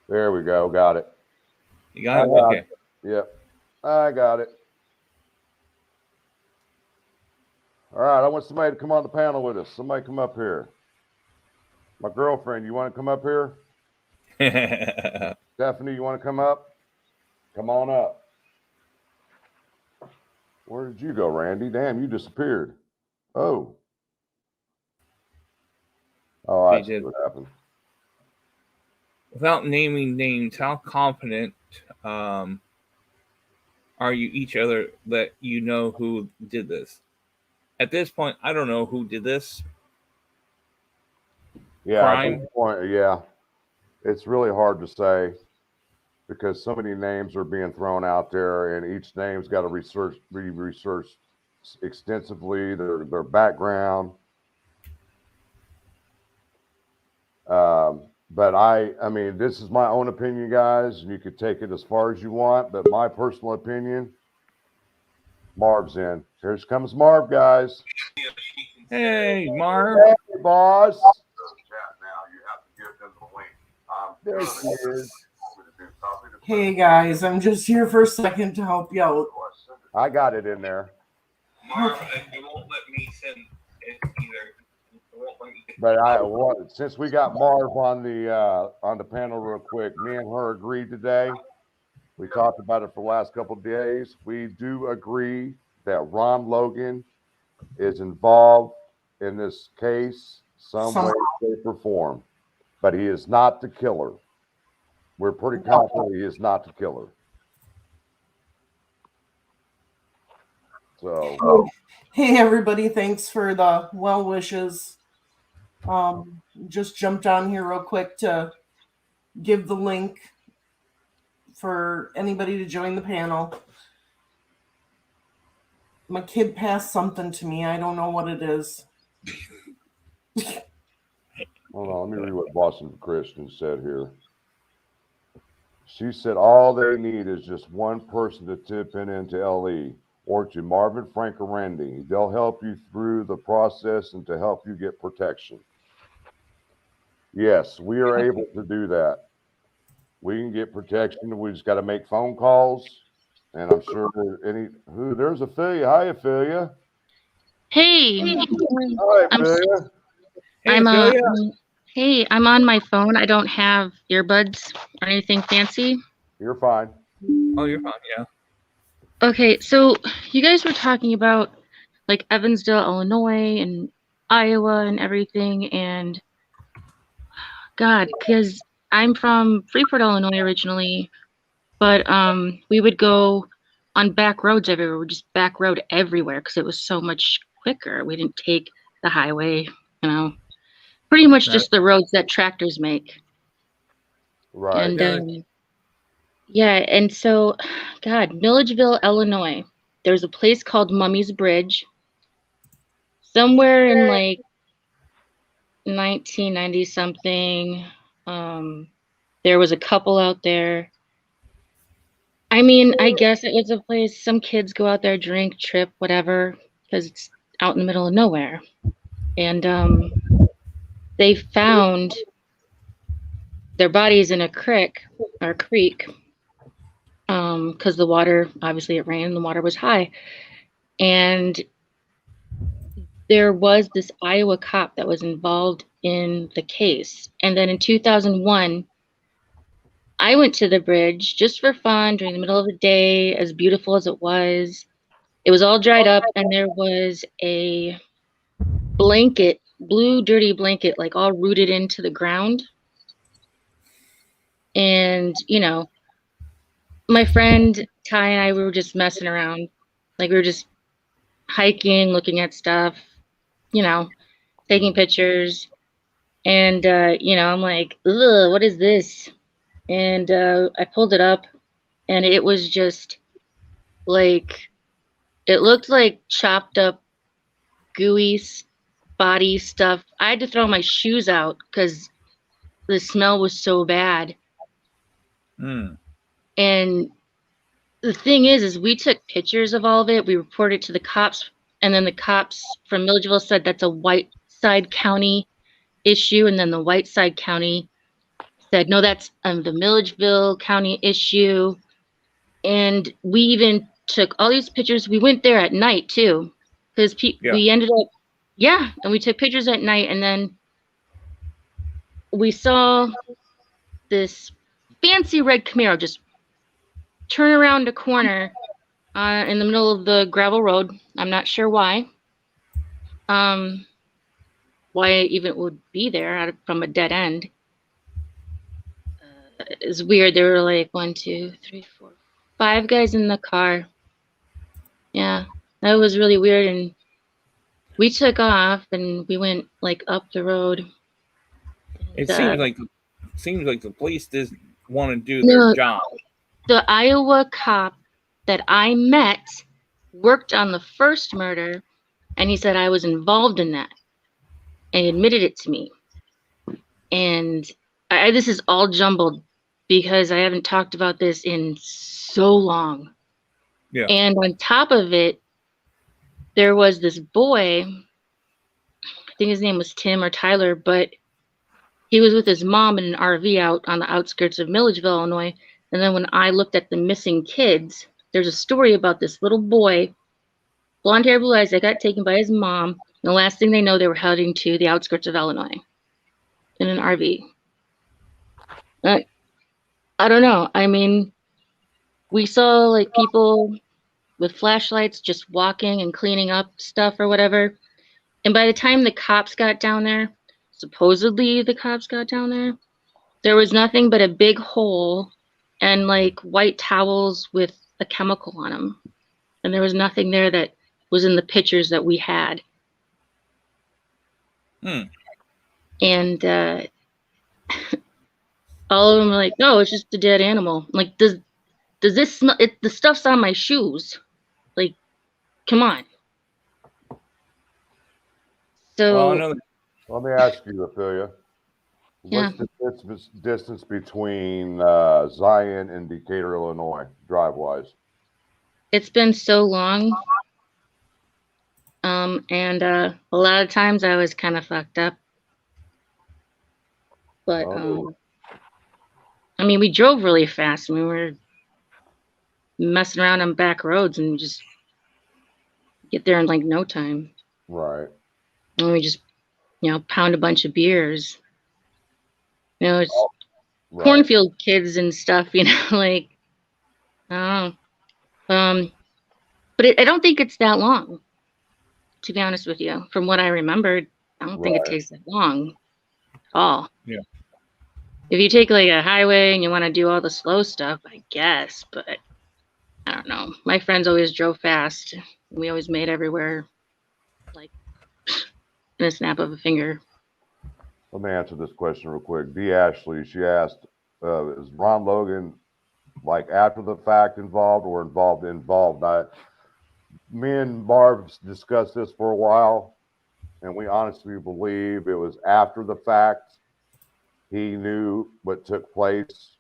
There we go. Got it. You got it? Okay. Yep. I got it. All right. I want somebody to come on the panel with us. Somebody come up here. My girlfriend, you want to come up here? Stephanie, you want to come up? Come on up. Where did you go, Randy? Damn, you disappeared. Oh. Oh, I see what happened. without naming names, how confident are you each other that you know who did this? At this point, I don't know who did this Yeah, at crime. this point, yeah, it's really hard to say because so many names are being thrown out there, and each name's got to be researched extensively, their background. But I mean, this is my own opinion, guys, and you could take it as far as you want. But my personal opinion, Marv's in. Here comes Marv, guys. Hey, Marv. Hey, boss. There she is. Hey guys, I'm just here for a second to help you out. I got it in there. Marv, it won't let me send it either. But since we got Marv on the panel real quick, me and her agreed today. We talked about it for the last couple of days. We do agree that Ron Logan is involved in this case some way, shape, or form, but he is not the killer. We're pretty confident he is not the killer. So, hey everybody, thanks for the well wishes. Just jumped on here real quick to give the link for anybody to join the panel. My kid passed something to me. I don't know what it is. hold on, let me read what Boston Christian said here. She said all they need is just one person to tip into LE or to Marvin, Frank, or Randy. They'll help you through the process and to help you get protection. Yes, we are able to do that. We can get protection. We just got to make phone calls. And I'm sure there's Ophelia. Hi, Ophelia. Hey, Hi, I'm Ophelia. Hey, I'm Ophelia. hey, I'm on my phone. I don't have earbuds or anything fancy. You're fine. Oh, you're fine. Yeah. Okay, so you guys were talking about like Evansville, Illinois, and Iowa and everything, and God, because I'm from Freeport, Illinois originally, but we would go on back roads everywhere. We just back road everywhere because it was so much quicker. We didn't take the highway, pretty much just the roads that tractors make. Right. And yeah, and so, God, Milledgeville, Illinois. There's a place called Mummy's Bridge. Somewhere in like 1990 something, there was a couple out there. I mean, I guess it was a place some kids go out there, drink, trip, whatever, because it's out in the middle of nowhere. And they found their bodies in a creek, because the water, obviously it rained, and the water was high. And there was this Iowa cop that was involved in the case. And then in 2001, I went to the bridge just for fun during the middle of the day, as beautiful as it was. It was all dried up, and there was a blanket, blue, dirty blanket, like all rooted into the ground. And, my friend Ty and I, we were just messing around. Like we were just hiking, looking at stuff, taking pictures. And, I'm like, ugh, what is this? And I pulled it up, and it was just like, it looked like chopped up, gooey body stuff. I had to throw my shoes out because the smell was so bad. And the thing is we took pictures of all of it. We reported it to the cops, and then the cops from Milledgeville said that's a Whiteside County issue, and then the Whiteside County said, no, that's the Milledgeville County issue. And we even took all these pictures. We went there at night too, because we ended up, and we took pictures at night, and then we saw this fancy red Camaro just turn around a corner in the middle of the gravel road. I'm not sure why. Why it even would be there from a dead end. it's weird. There were like 1, 2, 3, 4, 5 guys in the car. Yeah, that was really weird. And we took off and we went like up the road. It seems like the police doesn't want to do No. their job. The Iowa cop that I met worked on the first murder, and he said I was involved in that, and he admitted it to me. And this is all jumbled because I haven't talked about this in so long. Yeah. And on top of it, there was this boy, I think his name was Tim or Tyler, but he was with his mom in an RV out on the outskirts of Milledgeville, Illinois. And then when I looked at the missing kids, there's a story about this little boy, blonde hair, blue eyes, that got taken by his mom. And the last thing they know, they were heading to the outskirts of Illinois in an RV. I don't know. I mean, we saw like people with flashlights just walking and cleaning up stuff or whatever. And by the time the cops got down there, supposedly the cops got down there was nothing but a big hole and like white towels with a chemical on them. And there was nothing there that was in the pictures that we had. And all of them were like, no, it's just a dead animal. I'm like, does this smell? The stuff's on my shoes. Like, come on. So Well, I know that Let me ask you, Ophelia. Yeah. What's the distance between Zion and Decatur, Illinois, drive-wise? it's been so long. And a lot of times I was kind of fucked up. But Oh. I mean, we drove really fast. We were messing around on back roads and just get there in like no time. Right. And we just, pound a bunch of beers. It's Right. cornfield kids and stuff, like, I don't know. But I don't think it's that long, to be honest with you. From what I remembered, I don't think it Right. takes that long at all. Yeah. If you take like a highway and you want to do all the slow stuff, I guess, but I don't know. My friends always drove fast. We always made everywhere like in a snap of a finger. Let me answer this question real quick. D. Ashley, she asked, is Ron Logan like after the fact involved or involved? Me and Marv discussed this for a while, and we honestly believe it was after the fact. He knew what took place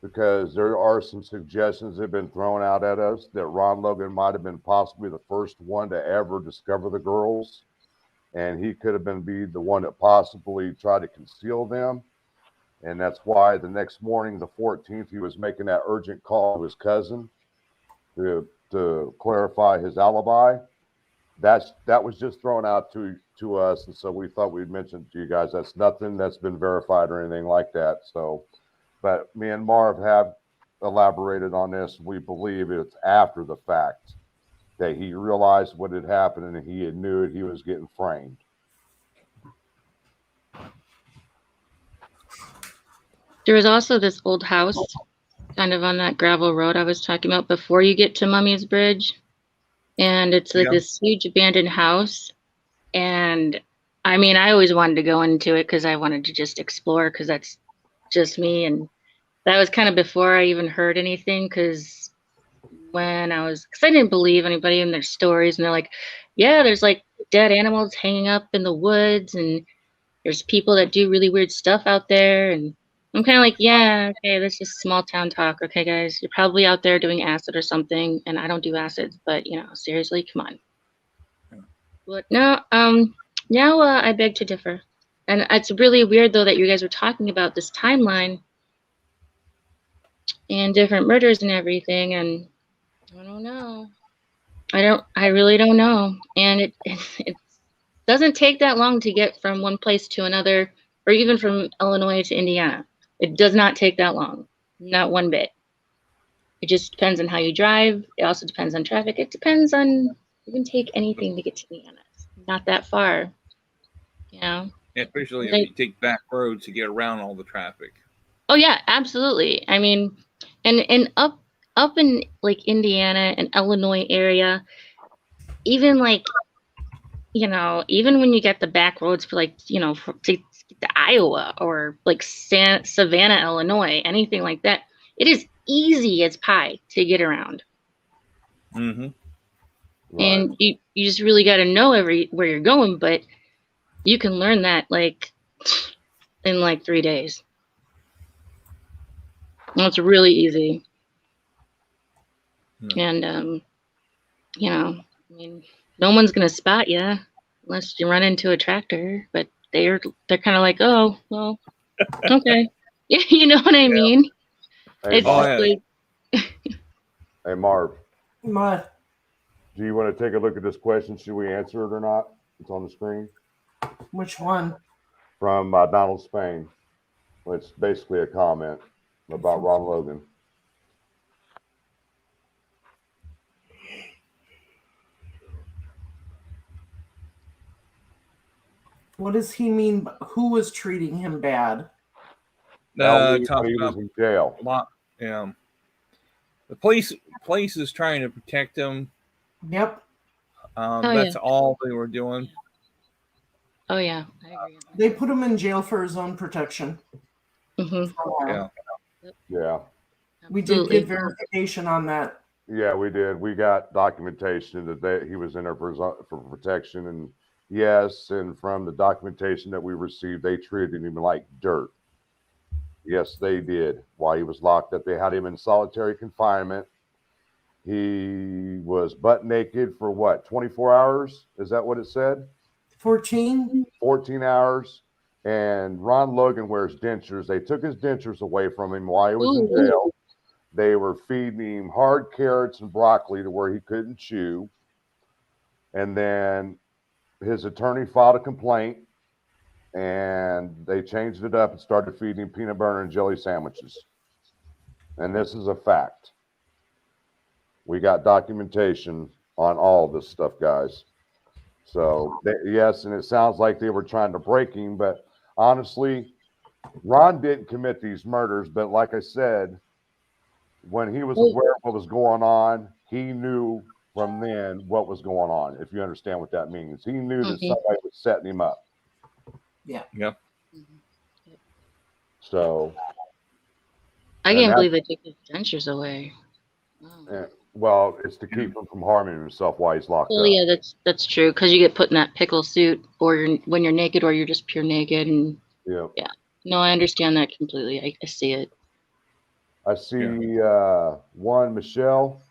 because there are some suggestions that have been thrown out at us that Ron Logan might have been possibly the first one to ever discover the girls. And he could have be the one that possibly tried to conceal them. And that's why the next morning, the 14th, he was making that urgent call to his cousin to clarify his alibi. That was just thrown out to us. And so we thought we'd mention to you guys, that's nothing that's been verified or anything like that. So, but me and Marv have elaborated on this. We believe it's after the fact that he realized what had happened and he knew he was getting framed. There was also this old house kind of on that gravel road I was talking about before you get to Mummy's Bridge. And it's like this huge abandoned house. And I mean, I always wanted to go into it because I wanted to just explore because that's just me. And that was kind of before I even heard anything because because I didn't believe anybody in their stories. And they're like, yeah, there's like dead animals hanging up in the woods and there's people that do really weird stuff out there. And I'm kind of like, yeah, okay, that's just small town talk. Okay, guys, you're probably out there doing acid or something. And I don't do acids, but seriously, come on. But no, now I beg to differ. And it's really weird though that you guys were talking about this timeline and different murders and everything. And I don't know. I really don't know. And it doesn't take that long to get from one place to another, or even from Illinois to Indiana. It does not take that long, not one bit. It just depends on how you drive. It also depends on traffic. It depends on, you can take anything to get to Indiana. It's not that far, Especially if you take back roads to get around all the traffic. Oh yeah, absolutely. I mean, and up in like Indiana and Illinois area, even like even when you get the back roads for like to get to Iowa or like Savannah, Illinois, anything like that, it is easy as pie to get around. Mm-hmm. Right. And you just really got to know where you're going, but you can learn that like in like 3 days. And it's really easy. And I mean, no one's gonna spot you unless you run into a tractor. But they're kind of like, oh well, okay, you know what I mean? Hey, It's Marv. just like, Hey, Marv. My, Do you want to take a look at this question? Should we answer it or not? It's on the screen which one? from Donald Spain. It's basically a comment about Ron Logan. What does he mean? Who was treating him bad? When Talk he was about in jail. the police is trying to protect him. Yep. That's all they were doing. oh yeah, I agree. They put him in jail for his own protection. Mm-hmm. For a while. Yeah. We did get verification on that. Yeah, we did. We got documentation that he was in there for protection. And yes, and from the documentation that we received, they treated him like dirt. Yes, they did. While he was locked up, they had him in solitary confinement. He was butt naked for what, 24 hours? Is that what it said? 14? 14 hours. And Ron Logan wears dentures. They took his dentures away from him while he was in jail. They were feeding him hard carrots and broccoli to where he couldn't chew. And then his attorney filed a complaint, and they changed it up and started feeding him peanut butter and jelly sandwiches. And this is a fact. We got documentation on all this stuff, guys. So, yes, and it sounds like they were trying to break him, but honestly, Ron didn't commit these murders. But like I said, when he was aware of what was going on, he knew from then what was going on, if you understand what that means. He knew that somebody was setting him up. Yeah. Yeah. So I can't believe they took his dentures away. Wow. Well, it's to keep him from harming himself while he's locked Well, up. yeah, that's true, because you get put in that pickle suit, or when you're naked, or you're just pure naked, and Yeah. No, I understand that completely. I see it. I see one, Michelle.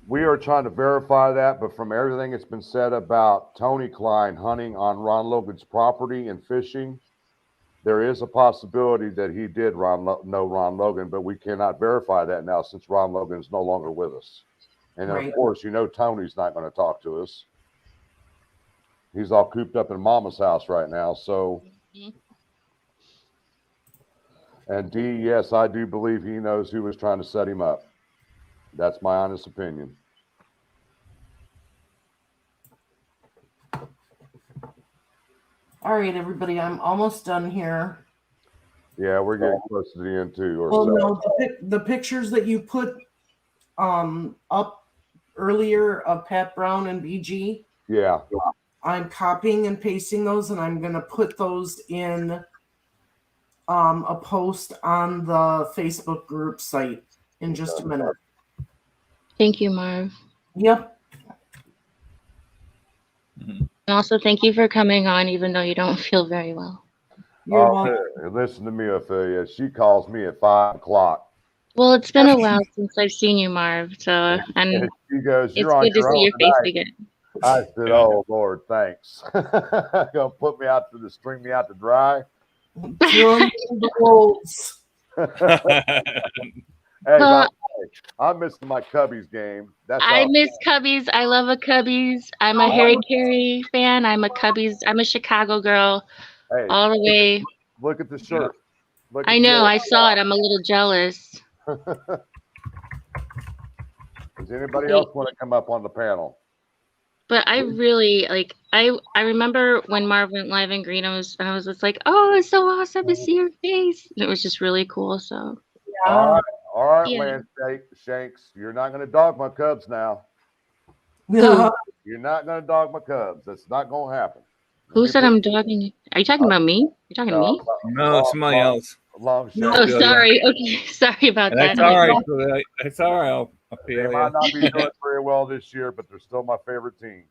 We are trying to verify that, but from everything that's been said about Tony Klein hunting on Ron Logan's property and fishing, there is a possibility that he did know Ron Logan, but we cannot verify that now since Ron Logan is no longer with us. And then, of course, Tony's not going to talk to us. He's all cooped up in Mama's house right now. So, and D, yes, I do believe he knows who was trying to set him up. That's my honest opinion. All right, everybody, I'm almost done here. Yeah, we're getting close to the end too. No, the pictures that you put up earlier of Pat Brown and BG. Yeah. I'm copying and pasting those, and I'm going to put those in a post on the Facebook group site in just a minute. Thank you, Marv. Yep. And also, thank you for coming on, even though you don't feel very well. You're welcome. Listen to me, Ophelia. She calls me at 5 o'clock. Well, it's been a while since I've seen you, Marv. So, and she goes, it's good to see your face again. I said, "Oh Lord, thanks." Gonna put me out to string me out to dry. Hey, I'm missing my Cubbies game. I miss Cubbies. I love a Cubbies. I'm a Harry Carey fan. I'm a Chicago girl. Hey, all the way. Look at the shirt. I know. I saw it. I'm a little jealous. Does anybody else want to come up on the panel? But I really like I remember when Marv went live in Greenos and I was just like, oh, it's so awesome to see your face. And it was just really cool. So All right, Yeah. Lance Shanks. You're not going to dog my Cubs now. Yeah. You're not going to dog my Cubs. That's not going to happen. Who said I'm dogging? Are you talking about me? You're talking to me? No, somebody else. Long No, Shanks. Oh, sorry. Okay, sorry about And that. that's all right. That's all right. I'll They feel might you. not be doing very well this year, but they're still my favorite team.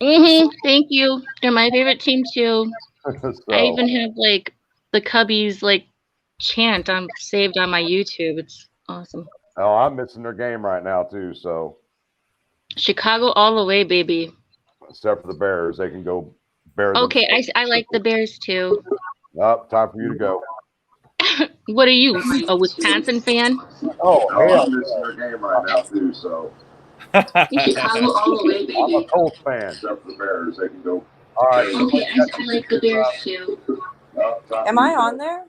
Thank you. They're my favorite team too. I So, even have like the Cubbies like chant I'm saved on my YouTube. It's awesome. oh, I'm missing their game right now too. So, Chicago all the way, baby. except for the Bears, they can go bear. Okay, I like the Bears too. Up, time for you to go. What are you, a Wisconsin fan? Oh, hell, I'm missing their game right now too. So, Chicago all the way, I'm baby. a Colts fan. Except for the Bears, they can go. All right. Okay, I like the Bears too. Am I on there?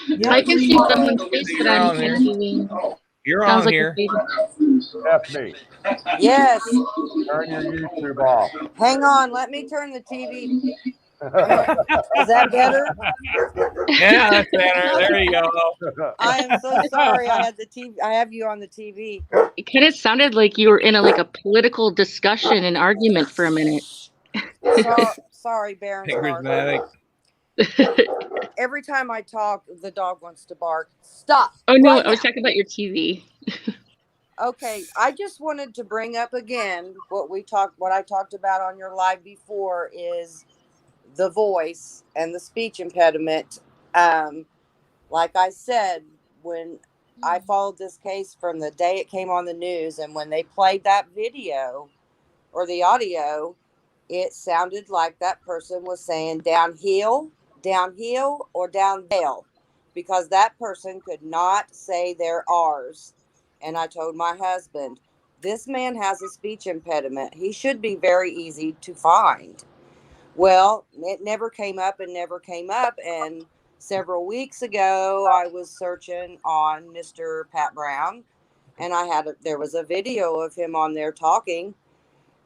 Yeah. I can see someone's face, but You're I'm on there. doing. You're Sounds on like here. Stephanie, Yes. turn your YouTube off. Hang on. Let me turn the TV. Is that better? Yeah, that's better. There you go. I am so sorry. I had the TV. I have you on the TV. It kind of sounded like you were in a political discussion and argument for a minute. Sorry, Baron. Charismatic. Every time I talk, the dog wants to bark. Stop. Oh no, right I was now. talking about your TV. Okay, I just wanted to bring up again what I talked about on your live before is the voice and the speech impediment. Like I said, when I followed this case from the day it came on the news, and when they played that video or the audio, it sounded like that person was saying downhill, or downhill, because that person could not say their R's. And I told my husband, this man has a speech impediment. He should be very easy to find. Well, it never came up. And several weeks ago, I was searching on Mr. Pat Brown, and there was a video of him on there talking,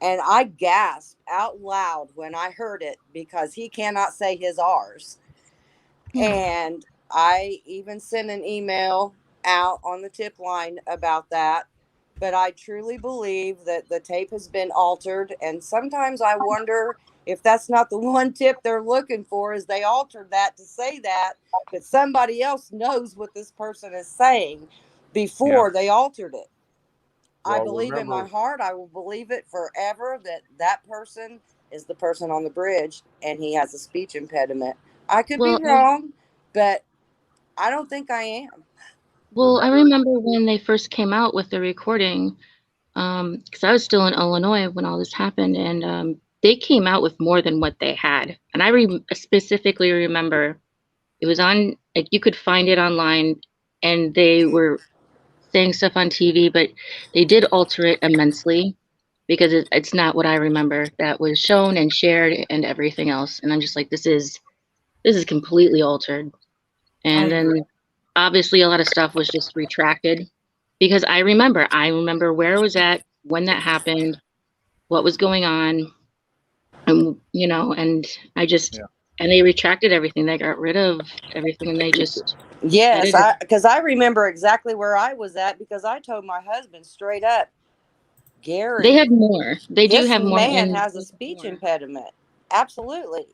and I gasped out loud when I heard it because he cannot say his R's. And I even sent an email out on the tip line about that. But I truly believe that the tape has been altered. And sometimes I wonder if that's not the one tip they're looking for, is they altered that to say that, but somebody else knows what this person is saying before they altered it. Well, I believe in my heart, I will believe it forever, that person is the person on the bridge and he has a speech impediment. I could be wrong, but I don't think I am. Well, I remember when they first came out with the recording, because I was still in Illinois when all this happened, and they came out with more than what they had. And I specifically remember it was on, you could find it online, and they were saying stuff on TV, but they did alter it immensely because it's not what I remember that was shown and shared and everything else. And I'm just like, this is completely altered. And then obviously a lot of stuff was just retracted because I remember where I was at when that happened, what was going on, and and I just and they retracted everything. They got rid of everything, and they just because I remember exactly where I was at because I told my husband straight up, Gary, they have more. They do have more. This man has a speech impediment. Absolutely.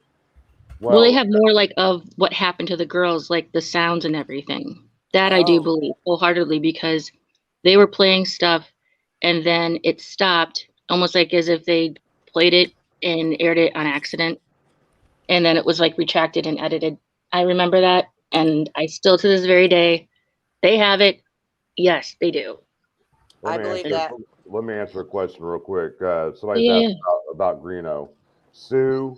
Well, they have more of what happened to the girls, like the sounds and everything. That I do believe wholeheartedly because they were playing stuff and then it stopped, almost like as if they played it and aired it on accident. And then it was retracted and edited. I remember that. And I still, to this very day, they have it. Yes, they do. I believe that. Let me answer a question real quick. Somebody's asked about Greeno. Sue,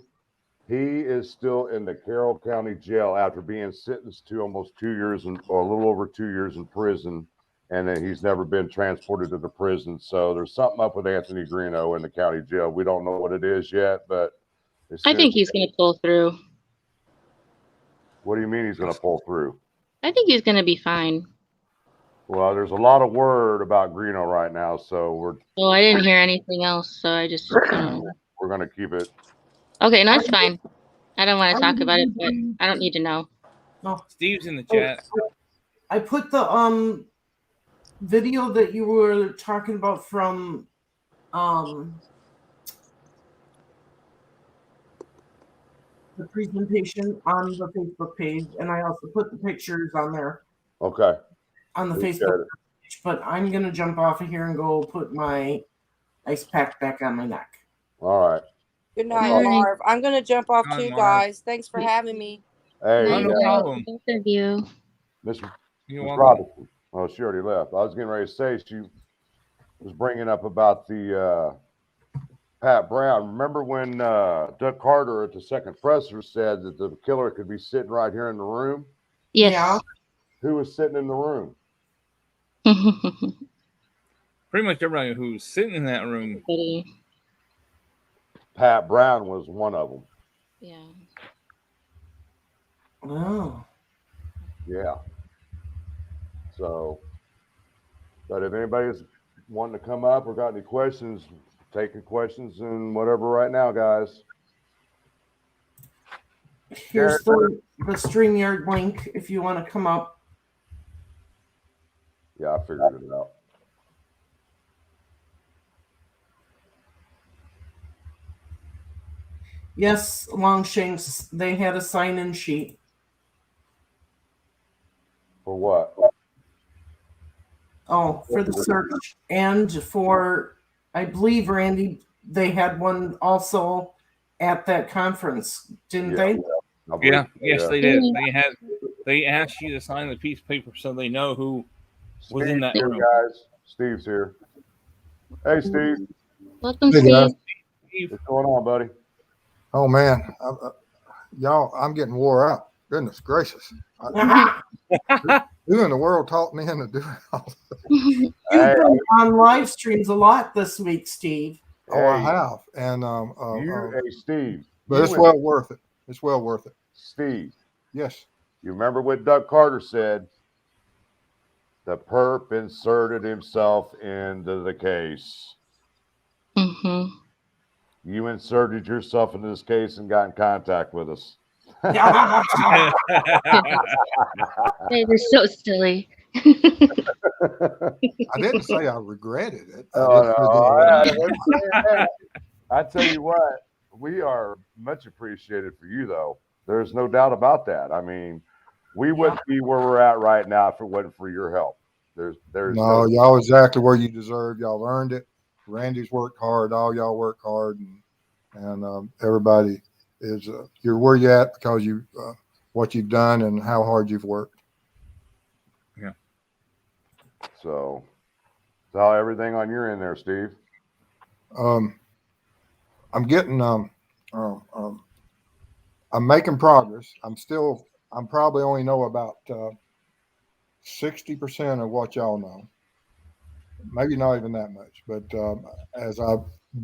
he is still in the Carroll County Jail after being sentenced to almost 2 years or a little over 2 years in prison, and then he's never been transported to the prison. So there's something up with Anthony Greeno in the county jail. We don't know what it is yet, but I think he's going to pull through. What do you mean he's going to pull through? I think he's going to be fine. Well, there's a lot of word about Greeno right now, so Well, I didn't hear anything else, so I just. we're going to keep it. Okay, no, that's fine. I don't want to talk about it, but I don't need to know. No. Steve's in the chat. I put the video that you were talking about from the presentation on the Facebook page, and I also put the pictures on there Okay. on the Appreciate Facebook it. page. But I'm gonna jump off of here and go put my ice pack back on my neck. All right. Good night, All right. Marv. I'm gonna jump off Good night, too, Marv. guys. Thanks for having me. Hey, Oh, no problem. Both of you. Miss You're Miss welcome. Robinson. Oh, she already left. I was getting ready to say she was bringing up about the Pat Brown. Remember when Doug Carter at the second presser said that the killer could be sitting right here in the room? Yes. Yeah. Who was sitting in the room? Pretty much everybody who's sitting in that room. Buddy. Pat Brown was one of them. Yeah. Oh. Yeah. So, but if anybody's wanting to come up or got any questions, taking questions and whatever right now, guys. Here's the StreamYard link if you want to come up. Yeah, I figured it out. Yes, Longshanks, they had a sign-in sheet. For what? Oh, for the search and for, I believe, Randy, they had one also at that conference, didn't they? I believe Yeah, so, yes, yeah. they did. They asked you to sign the piece of paper so they know who was in that Steve's here, room. guys. Steve's here. Hey, Steve. Welcome, Hey, guys. Steve. What's going on, buddy? Oh man, y'all, I'm getting wore out. Goodness gracious. Who in the world taught me into doing all this? You've Hey, been on live streams a lot this week, Steve. Oh, I hey, have. And hey, Steve. but you it's went- well worth it. It's well worth it. Steve, Yes. you remember what Doug Carter said? The perp inserted himself into the case. Mm-hmm. You inserted yourself into this case and got in contact with us. They were so silly. I didn't say I regretted it. Oh, just no. said I tell you what, we are much appreciated for you, though. There's no doubt about that. I mean, we wouldn't be where we're at right now if it wasn't for your help. There's no, y'all exactly where you deserve. Y'all earned it. Randy's worked hard. All y'all work hard, and everybody is you're where you're at because you what you've done and how hard you've worked. So how everything on your end there, Steve? I'm getting I'm making progress. I'm probably only know about 60% of what y'all know. Maybe not even that much, but as I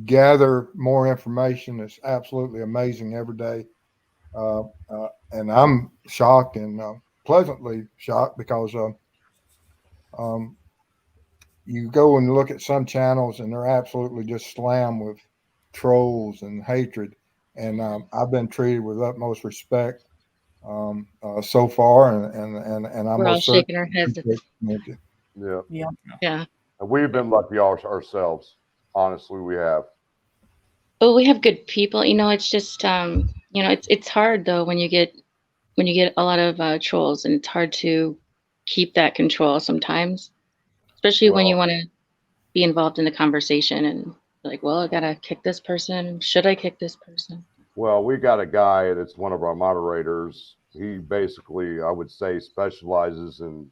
gather more information, it's absolutely amazing every day. And I'm shocked and pleasantly shocked because you go and look at some channels and they're absolutely just slammed with trolls and hatred. And I've been treated with utmost respect so far, and I'm We're all most shaking our heads. certainly. Yeah. Yeah. We've been lucky ourselves. Honestly, we have. But we have good people. It's just it's hard though when you get a lot of trolls, and it's hard to keep that control sometimes, especially when you want to be involved in the conversation and like, well, I gotta kick this person. Should I kick this person? Well, we got a guy that's one of our moderators. He basically, I would say, specializes in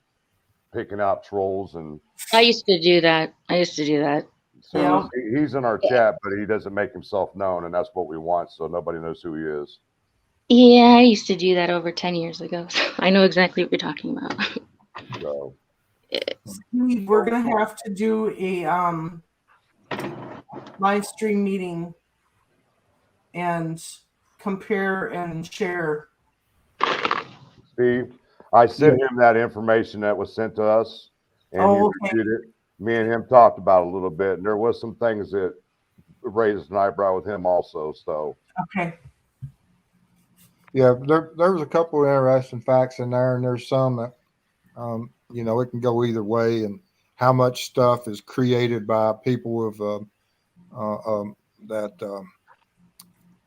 picking out trolls, and I used to do that. so Yeah. he's in our chat, but he doesn't make himself known, and that's what we want, so nobody knows who he is. Yeah, I used to do that over 10 years ago. I know exactly what you're talking about. So Steve, we're gonna have to do a live stream meeting and compare and share. Steve, I sent him that information that was sent to us, and he Oh, okay. reviewed it. Me and him talked about it a little bit, and there was some things that raised an eyebrow with him also. So Okay. Yeah, there was a couple of interesting facts in there, and there's some that, it can go either way, and how much stuff is created by people that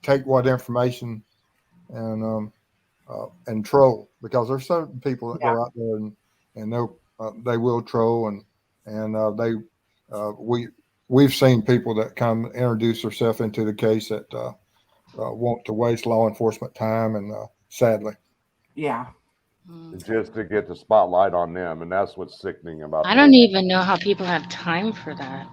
take what information and troll, because there's certain people that go out there and they will troll, and we've seen people that come introduce themselves into the case that want to waste law enforcement time, and sadly. Yeah. just to get the spotlight on them, and that's what's sickening about. I don't even know how people have time for that.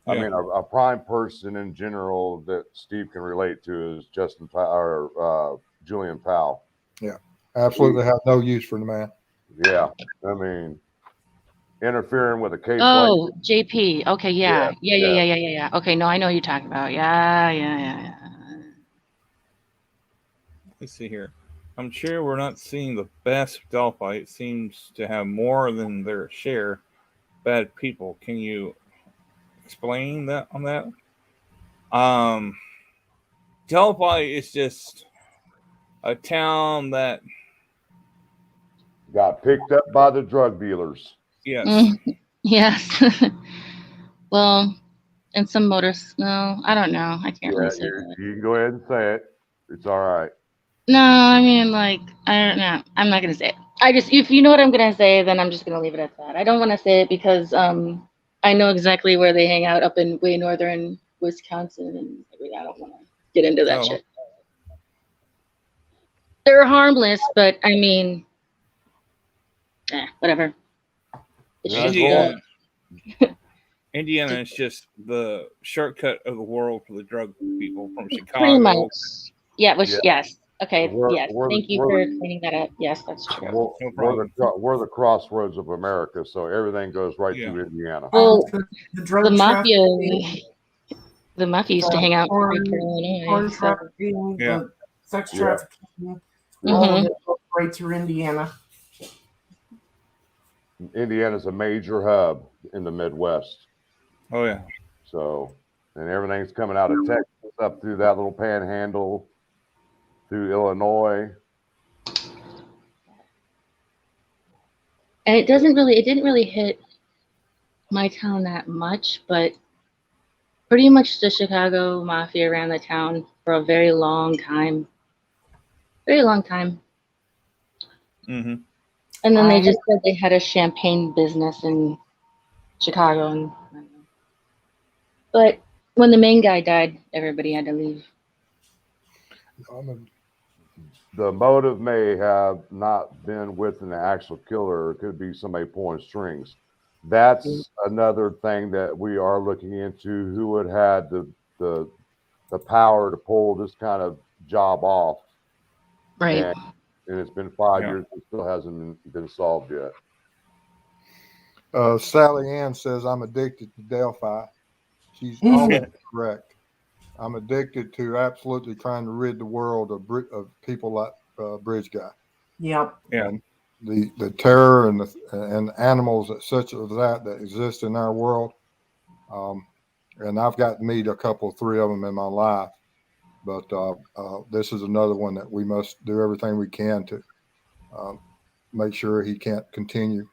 I mean, a prime person in general that Steve can relate to is Justin or Julian Powell. Yeah, absolutely have no use for the man. Yeah, I mean, interfering with a case. Oh, like JP. Okay, yeah. Okay, no, I know who you're talking about. Yeah. Let's see here. I'm sure we're not seeing the best Delphi. It seems to have more than their share bad people. Can you explain that on that? Delphi is just a town that got picked up by the drug dealers. Yes. Yes. Well, and some motors. No, I don't know. I can't really say that. You can go ahead and say it. It's all right. No, I mean, like, I don't know. I'm not gonna say it. If you know what I'm gonna say, then I'm just gonna leave it at that. I don't want to say it because I know exactly where they hang out up in way northern Wisconsin, and I don't want to get into that shit. They're harmless, but I mean, whatever. Indiana is just the shortcut of the world for the drug people from Chicago. Pretty much. Yeah. Yes. Okay. Yes. Thank you for cleaning that up. Yes, that's true. We're the crossroads of America, so everything goes right through Indiana. Well, the mafia used to hang out in Illinois. Trafficking, the sex trafficking, all of it goes right through Indiana. Indiana's a major hub in the Midwest. Oh yeah. So, and everything's coming out of Texas up through that little panhandle, through Illinois. And it didn't really hit my town that much, but pretty much the Chicago mafia ran the town for a very long time. Very long time. Mm-hmm. And then they just said they had a champagne business in Chicago. But when the main guy died, everybody had to leave. The motive may have not been with an actual killer. It could be somebody pulling strings. That's another thing that we are looking into. Who would have the power to pull this kind of job off? Right. And it's been 5 years. It still hasn't been solved yet. Sally Ann says, I'm addicted to Delphi. She's always correct. I'm addicted to absolutely trying to rid the world of people like Bridge Guy. Yep. Yeah. And the terror and animals such as that exist in our world. And I've got to meet three of them in my life. But this is another one that we must do everything we can to make sure he can't continue.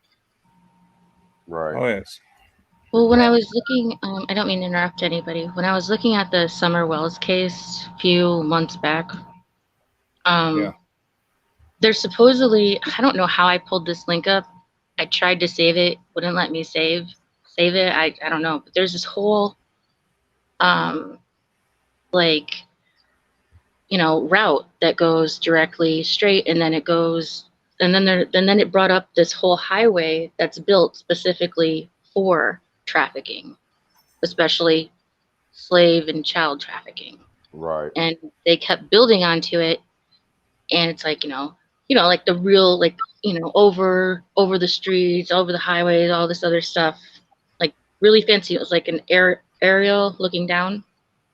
Right. Oh, yes. Well, when I was looking, I don't mean to interrupt anybody. When I was looking at the Summer Wells case a few months back, there's supposedly, I don't know how I pulled this link up. I tried to save it, wouldn't let me save it. I don't know, but there's this whole route that goes directly straight, and then it goes, and then it brought up this whole highway that's built specifically for trafficking, especially slave and child trafficking. Right. And they kept building onto it, and it's like, like the real, over the streets, over the highways, all this other stuff, like really fancy. It was like an aerial looking down.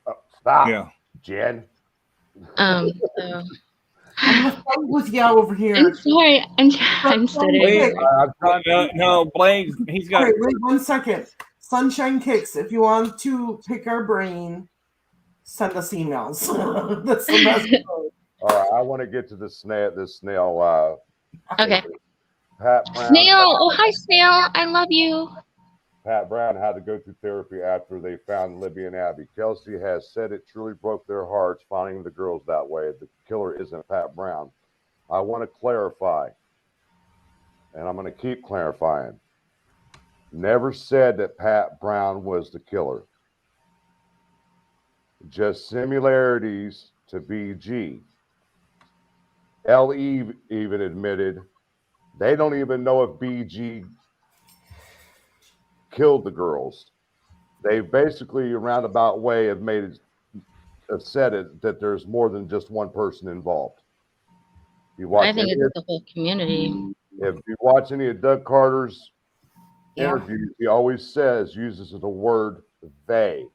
Oh, stop, Jen. So I'm gonna fight with you over here. I'm sorry. I'm stuttering. No, Blaine, he's got. Wait 1 second. Sunshine Kicks, if you want to pick our brain, send us emails. That's the best way. All right, I want to get to the snail. This snail. Okay. Pat Brown. Snail. Oh, hi, Snail. I love you. Pat Brown had to go through therapy after they found Libby and Abby. Kelsey has said it truly broke their hearts finding the girls that way. The killer isn't Pat Brown. I want to clarify, and I'm going to keep clarifying. Never said that Pat Brown was the killer. Just similarities to BG. LE even admitted they don't even know if BG killed the girls. They basically, a roundabout way, have said it that there's more than just one person involved. You watch I think it's the whole community. If you watch any of Doug Carter's Yeah. interviews, he always uses the word they,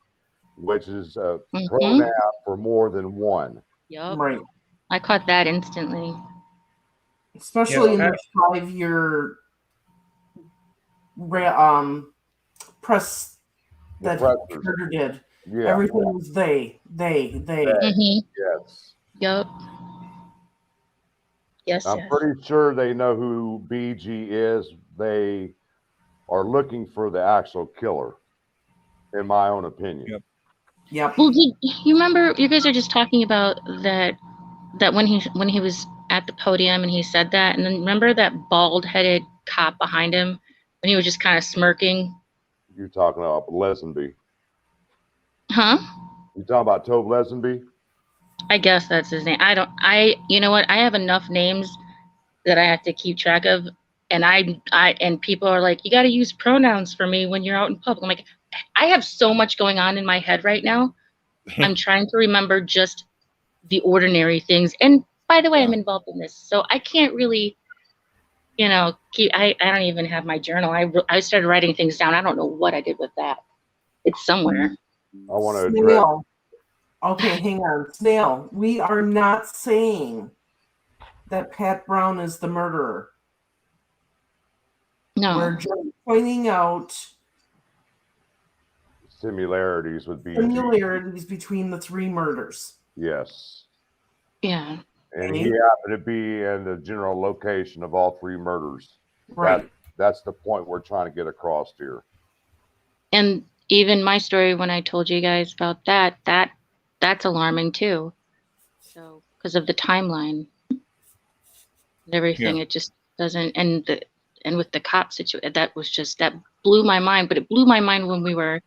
which is a Mhm. pronoun for more than one. Yup. Right. I caught that instantly. Especially in Yeah, the 5-year press The that pressers. Carter did. Yeah. Everything was they. Mm-hmm. Yes. Yup. Yes, I'm yes. pretty sure they know who BG is. They are looking for the actual killer, in my own opinion. Yep. Yep. Well, you remember? You guys are just talking about that when he was at the podium and he said that, and then remember that bald-headed cop behind him when he was just kind of smirking? You're talking about Lesenby. Huh? You talking about Tove Lesenby? I guess that's his name. You know what? I have enough names that I have to keep track of, and and people are like, you got to use pronouns for me when you're out in public. I'm like, I have so much going on in my head right now. I'm trying to remember just the ordinary things. And by the way, I'm involved in this, so I can't really, keep. I don't even have my journal. I started writing things down. I don't know what I did with that. It's somewhere. I want to address. Snail. Okay, hang on. Snail, we are not saying that Pat Brown is the murderer. No. We're just pointing out Similarities with BG. similarities between the 3 murders. Yes. Yeah. And he happened to be in the general location of all 3 murders. Right. That's the point we're trying to get across here. And even my story, when I told you guys about that's alarming too. So because of the timeline and everything, it just doesn't. And with the cop situation, that blew my mind. But it blew my mind when we were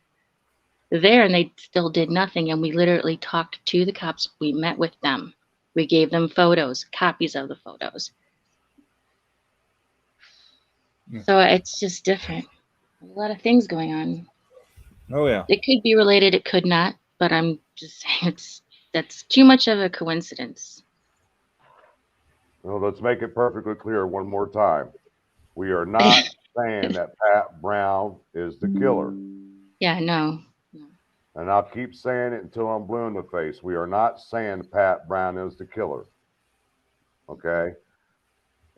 there and they still did nothing. And we literally talked to the cops. We met with them. We gave them photos, copies of the photos. Yeah. So it's just different. There's a lot of things going on. Oh yeah. It could be related, it could not, but I'm just saying that's too much of a coincidence. Well, let's make it perfectly clear one more time. We are not saying that Pat Brown is the killer. Yeah, no. And I'll keep saying it until I'm blue in the face. We are not saying Pat Brown is the killer. Okay?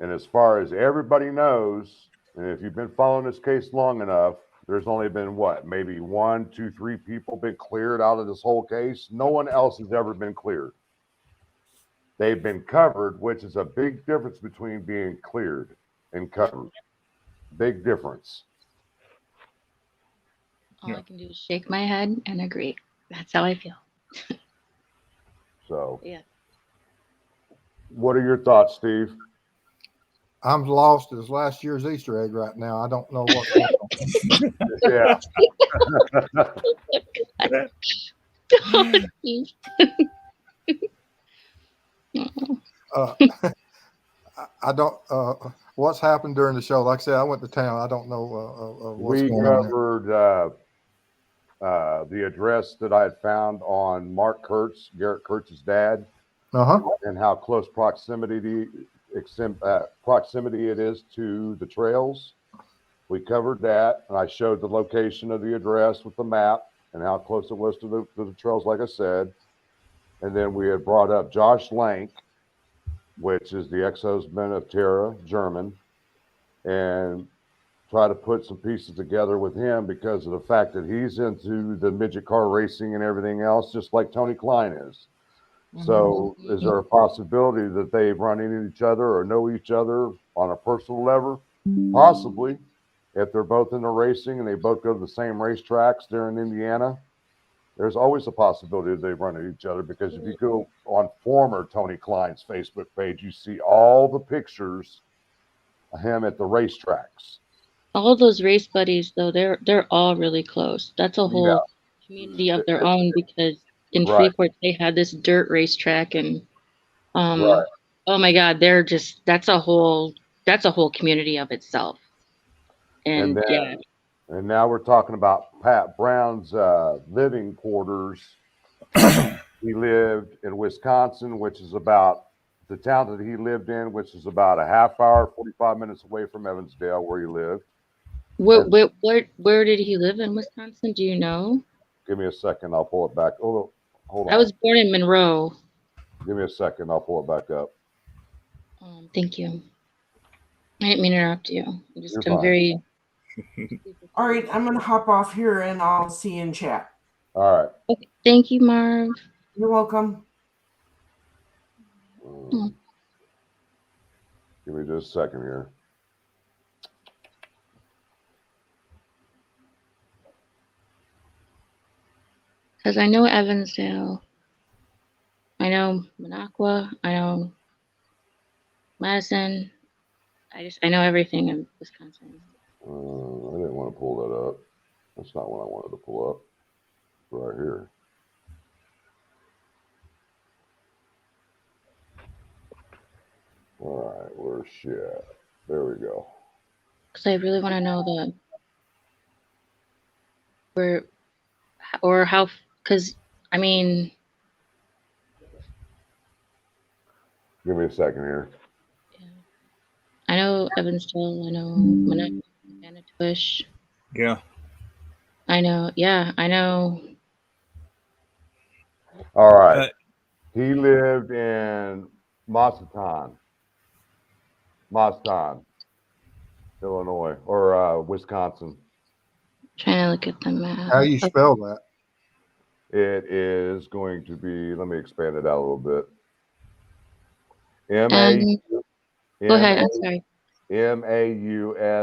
And as far as everybody knows, and if you've been following this case long enough, there's only been maybe 1, 2, 3 people been cleared out of this whole case. No one else has ever been cleared. They've been covered, which is a big difference between being cleared and covered. Big difference. All I can do is shake my head and agree. That's how I feel. So, yeah. What are your thoughts, Steve? I'm lost as last year's Easter egg right now. I don't know what's going on. Yeah. I don't. What's happened during the show? Like I said, I went to town. I don't know what's We going on. covered the address that I had found on Mark Kurtz, Garrett Kurtz's dad, and how close proximity it is to the trails. We covered that, and I showed the location of the address with the map and how close it was to the trails, like I said. And then we had brought up Josh Lank, which is the ex-husband of Tara, German. And try to put some pieces together with him because of the fact that he's into the midget car racing and everything else, just like Tony Klein is. So, is there a possibility that they've run into each other or know each other on a personal level? Possibly, if they're both into racing and they both go to the same racetracks there in Indiana. There's always a possibility that they run into each other because if you go on former Tony Klein's Facebook page, you see all the pictures of him at the racetracks. All those race buddies, though, they're all really close. That's a whole community of their own because in Right. Freeport they had this dirt racetrack and Right. oh my God, that's a whole community of itself. And then, yeah, and now we're talking about Pat Brown's living quarters. He lived in Wisconsin, which is about the town that he lived in, which is about a half hour, 45 minutes away from Evansdale, where he lived. where did he live in Wisconsin? Do you know? Give me a second. I'll pull it back. Hold on. I was born in Monroe. Give me a second. I'll pull it back up. Thank you. I didn't mean to interrupt you. You're I'm fine. very. All right, I'm gonna hop off here and I'll see you in chat. All right. Okay, thank you, Marv. You're welcome. Give me just a second here. Because I know Evansdale. I know Minocqua. I know Madison. I know everything in Wisconsin. I didn't want to pull that up. That's not what I wanted to pull up. Right here. All right, where's she at? There we go. Because I really want to know where or how. Because I mean, Give me a second here. I know Evansdale. I know Minocqua, Manitowish. Yeah. I know. Yeah, I know. All right. He lived in Mazatlan, Illinois, or Wisconsin. Trying to look at the map. How you spell that? It is going to be, let me expand it out a little bit. Go ahead. I'm sorry. Mauston.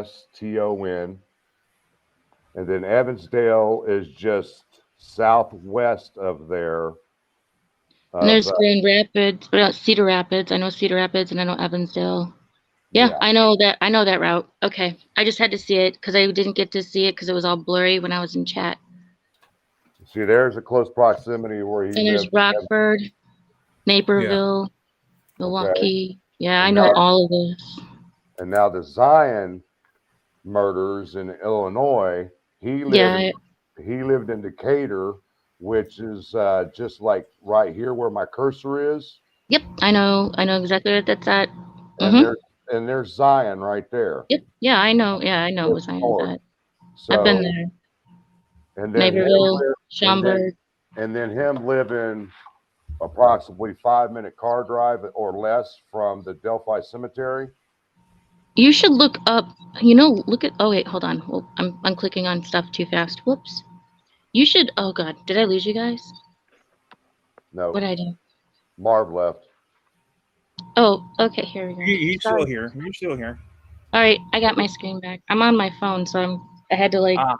And then Evansdale is just southwest of there. And there's Grand Rapids, Cedar Rapids. I know Cedar Rapids and I know Evansdale. Yeah, I know that route. Okay. I just had to see it because I didn't get to see it because it was all blurry when I was in chat. See, there's a close proximity where he And there's lived. Rockford, Naperville, Milwaukee. Okay. Yeah, I know all of this. And now the Zion murders in Illinois, he lived in Decatur, which is just like right here where my cursor is. Yep, I know exactly where that's at. And there's Zion right there. Yep, yeah, I know where Zion's at. So, I've been there. And then Naperville, Schaumburg. And then him living approximately 5-minute car drive or less from the Delphi cemetery. You should look up, look at, oh wait, hold on. Well, I'm clicking on stuff too fast. Whoops. You should, oh God, did I lose you guys? No. What did I do? Marv left. Oh, okay, here we go. He's still here. You're still here. All right, I got my screen back. I'm on my phone, so I had to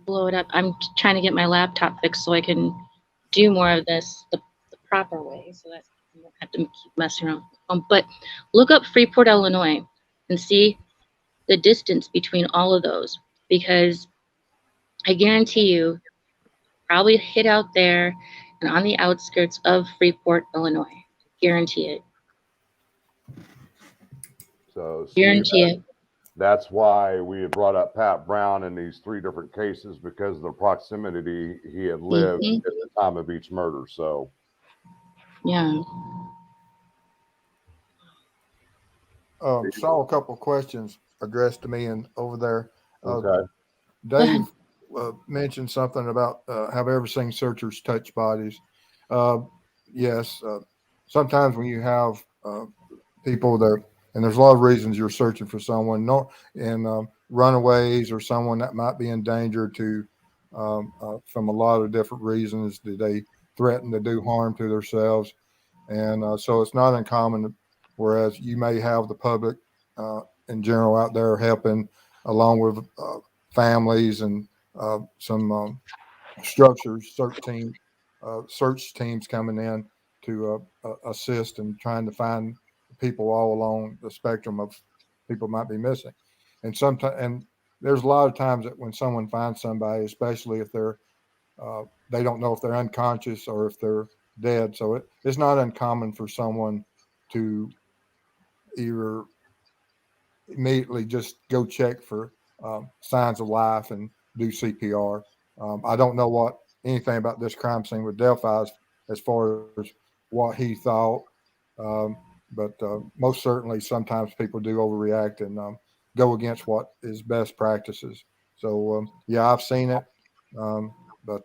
blow it up. I'm trying to get my laptop fixed so I can do more of this the proper way so that I don't have to keep messing around. But look up Freeport, Illinois and see the distance between all of those because I guarantee you probably hit out there and on the outskirts of Freeport, Illinois. Guarantee it. So guarantee it. That's why we had brought up Pat Brown in these 3 different cases because of the proximity he had lived at the time of each murder. So, yeah. Saw a couple of questions addressed to me and over there. okay. Dave mentioned something about have ever seen searchers touch bodies. Yes. Sometimes when you have people there, and there's a lot of reasons you're searching for someone. runaways or someone that might be in danger to from a lot of different reasons. Do they threaten to do harm to themselves? And so it's not uncommon, whereas you may have the public in general out there helping along with families and some structures, search teams coming in to assist and trying to find people all along the spectrum of people might be missing. And sometimes, and there's a lot of times that when someone finds somebody, especially if they don't know if they're unconscious or if they're dead. So it's not uncommon for someone to either immediately just go check for signs of life and do CPR. I don't know anything about this crime scene with Delphi as far as what he thought, but most certainly sometimes people do overreact and go against what is best practices. So yeah, I've seen it, but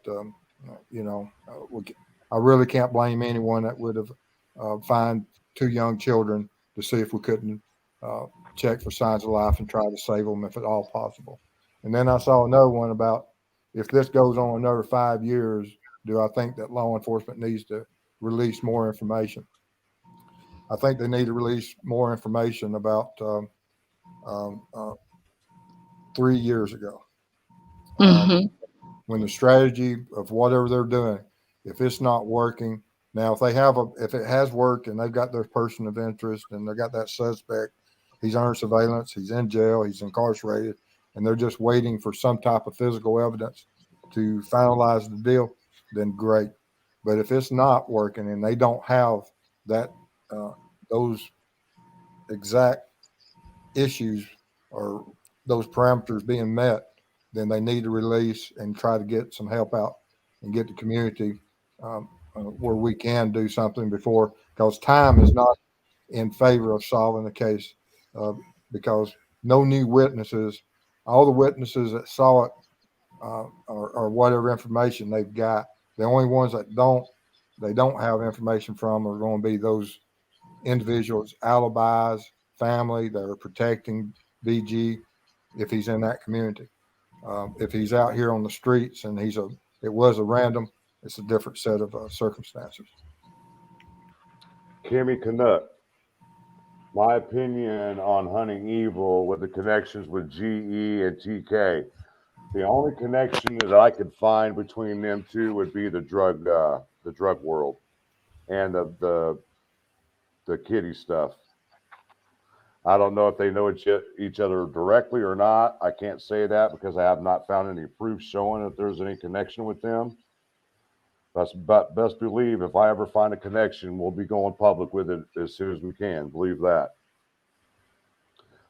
I really can't blame anyone that would have find two young children to see if we couldn't check for signs of life and try to save them if at all possible. And then I saw another one about if this goes on another 5 years, do I think that law enforcement needs to release more information? I think they need to release more information about 3 years ago. Mm-hmm. When the strategy of whatever they're doing, if it's not working, now if it has worked and they've got their person of interest and they've got that suspect, he's under surveillance, he's in jail, he's incarcerated, and they're just waiting for some type of physical evidence to finalize the deal, then great. But if it's not working and they don't have that those exact issues or those parameters being met, then they need to release and try to get some help out and get the community where we can do something because time is not in favor of solving the case because no new witnesses, all the witnesses that saw it or whatever information they've got, the only ones that they don't have information from are going to be those individuals' alibis, family that are protecting BG if he's in that community. If he's out here on the streets and it was a random, it's a different set of circumstances. Kimmy Canuck, my opinion on hunting evil with the connections with GE and TK. The only connection that I could find between them two would be the drug world and the kitty stuff. I don't know if they know each other directly or not. I can't say that because I have not found any proof showing that there's any connection with them. But best believe if I ever find a connection, we'll be going public with it as soon as we can. Believe that.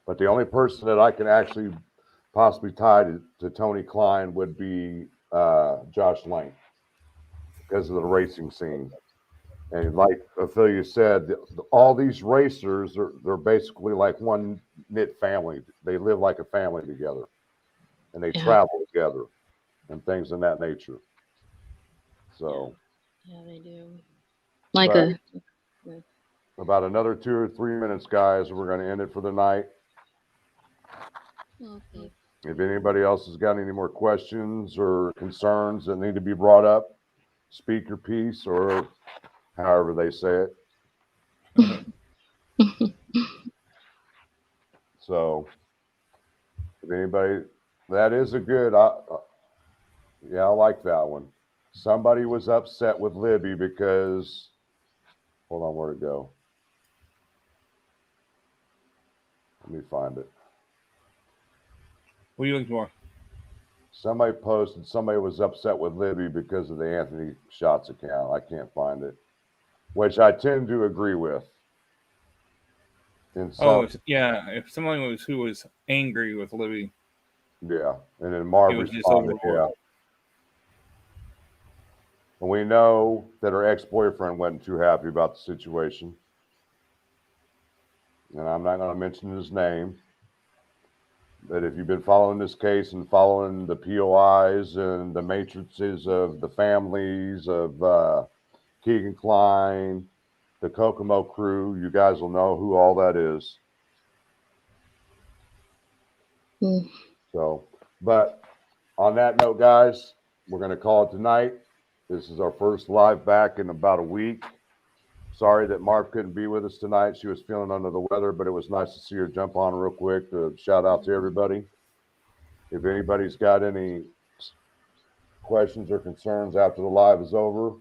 But the only person that I can actually possibly tie to Tony Klein would be Josh Lank because of the racing scene. And like Ophelia said, all these racers, they're basically like one knit family. They live like a family together, and they travel together, and things in that nature. So, yeah, they do. About another 2 or 3 minutes, guys. We're going to end it for the night. Okay. If anybody else has got any more questions or concerns that need to be brought up, speak your piece or however they say it. So, if anybody, that is a good, I like that one. Somebody was upset with Libby because, hold on, where'd it go? Let me find it. What are you looking for? Somebody posted somebody was upset with Libby because of the Anthony Shots account. I can't find it, which I tend to agree with. If someone who was angry with Libby. Yeah, and then Marv responded, yeah. And we know that her ex-boyfriend wasn't too happy about the situation. And I'm not going to mention his name. But if you've been following this case and following the POIs and the matrices of the families of Keegan Klein, the Kokomo crew, you guys will know who all that is. Mm. So, but on that note, guys, we're going to call it tonight. This is our first live back in about a week. Sorry that Marv couldn't be with us tonight. She was feeling under the weather, but it was nice to see her jump on real quick to shout out to everybody. If anybody's got any questions or concerns after the live is over,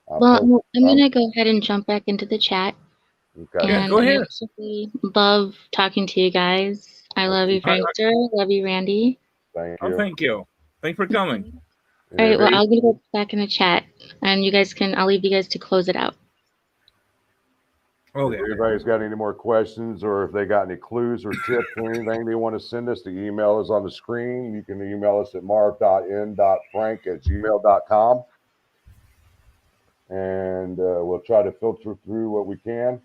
Well, I'm gonna go ahead and jump back into the chat. okay. Yeah, And go I ahead. absolutely love talking to you guys. I love you, I- Frankster. Love you, Randy. Thank Oh, you. thank you. Thanks for coming. And All right, if well, any- I'll go back in the chat, and you guys can. I'll leave you guys to close it out. Okay. If anybody's got any more questions, or if they got any clues or tips or anything they want to send us, the email is on the screen. You can email us at marv.n.frank@gmail.com. And we'll try to filter through what we can.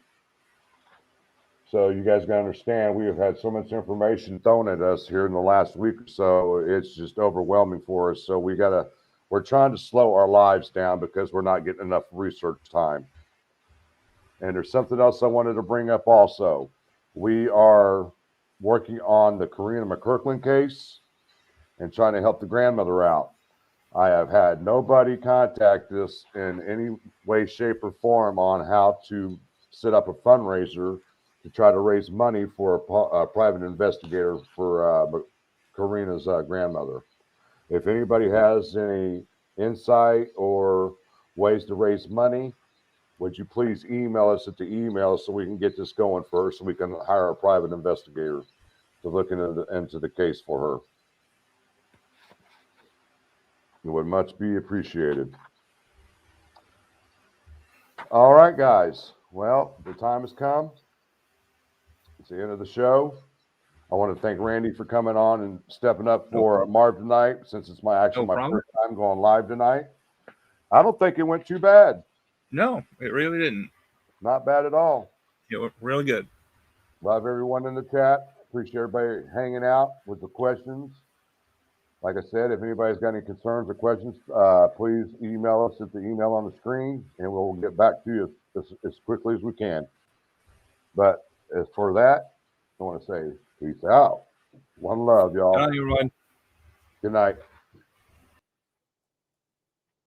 So you guys gotta understand, we have had so much information thrown at us here in the last week or so. It's just overwhelming for us. So we're trying to slow our lives down because we're not getting enough research time. And there's something else I wanted to bring up also. We are working on the Karina McKirkland case and trying to help the grandmother out. I have had nobody contact us in any way, shape, or form on how to set up a fundraiser to try to raise money for a private investigator for Karina's grandmother. If anybody has any insight or ways to raise money, would you please email us at the email so we can get this going first, so we can hire a private investigator to look into the case for her. It would much be appreciated. All right, guys. Well, the time has come. It's the end of the show. I want to thank Randy for coming on and stepping up for Marv tonight, since it's my problem. first time going live tonight. I don't think it went too bad. No, it really didn't. Not bad at all. It was really good. Love everyone in the chat. Appreciate everybody hanging out with the questions. Like I said, if anybody's got any concerns or questions, please email us at the email on the screen, and we'll get back to you as quickly as we can. But as for that, I want to say peace out. One love, y'all. Good night, everyone. Good night.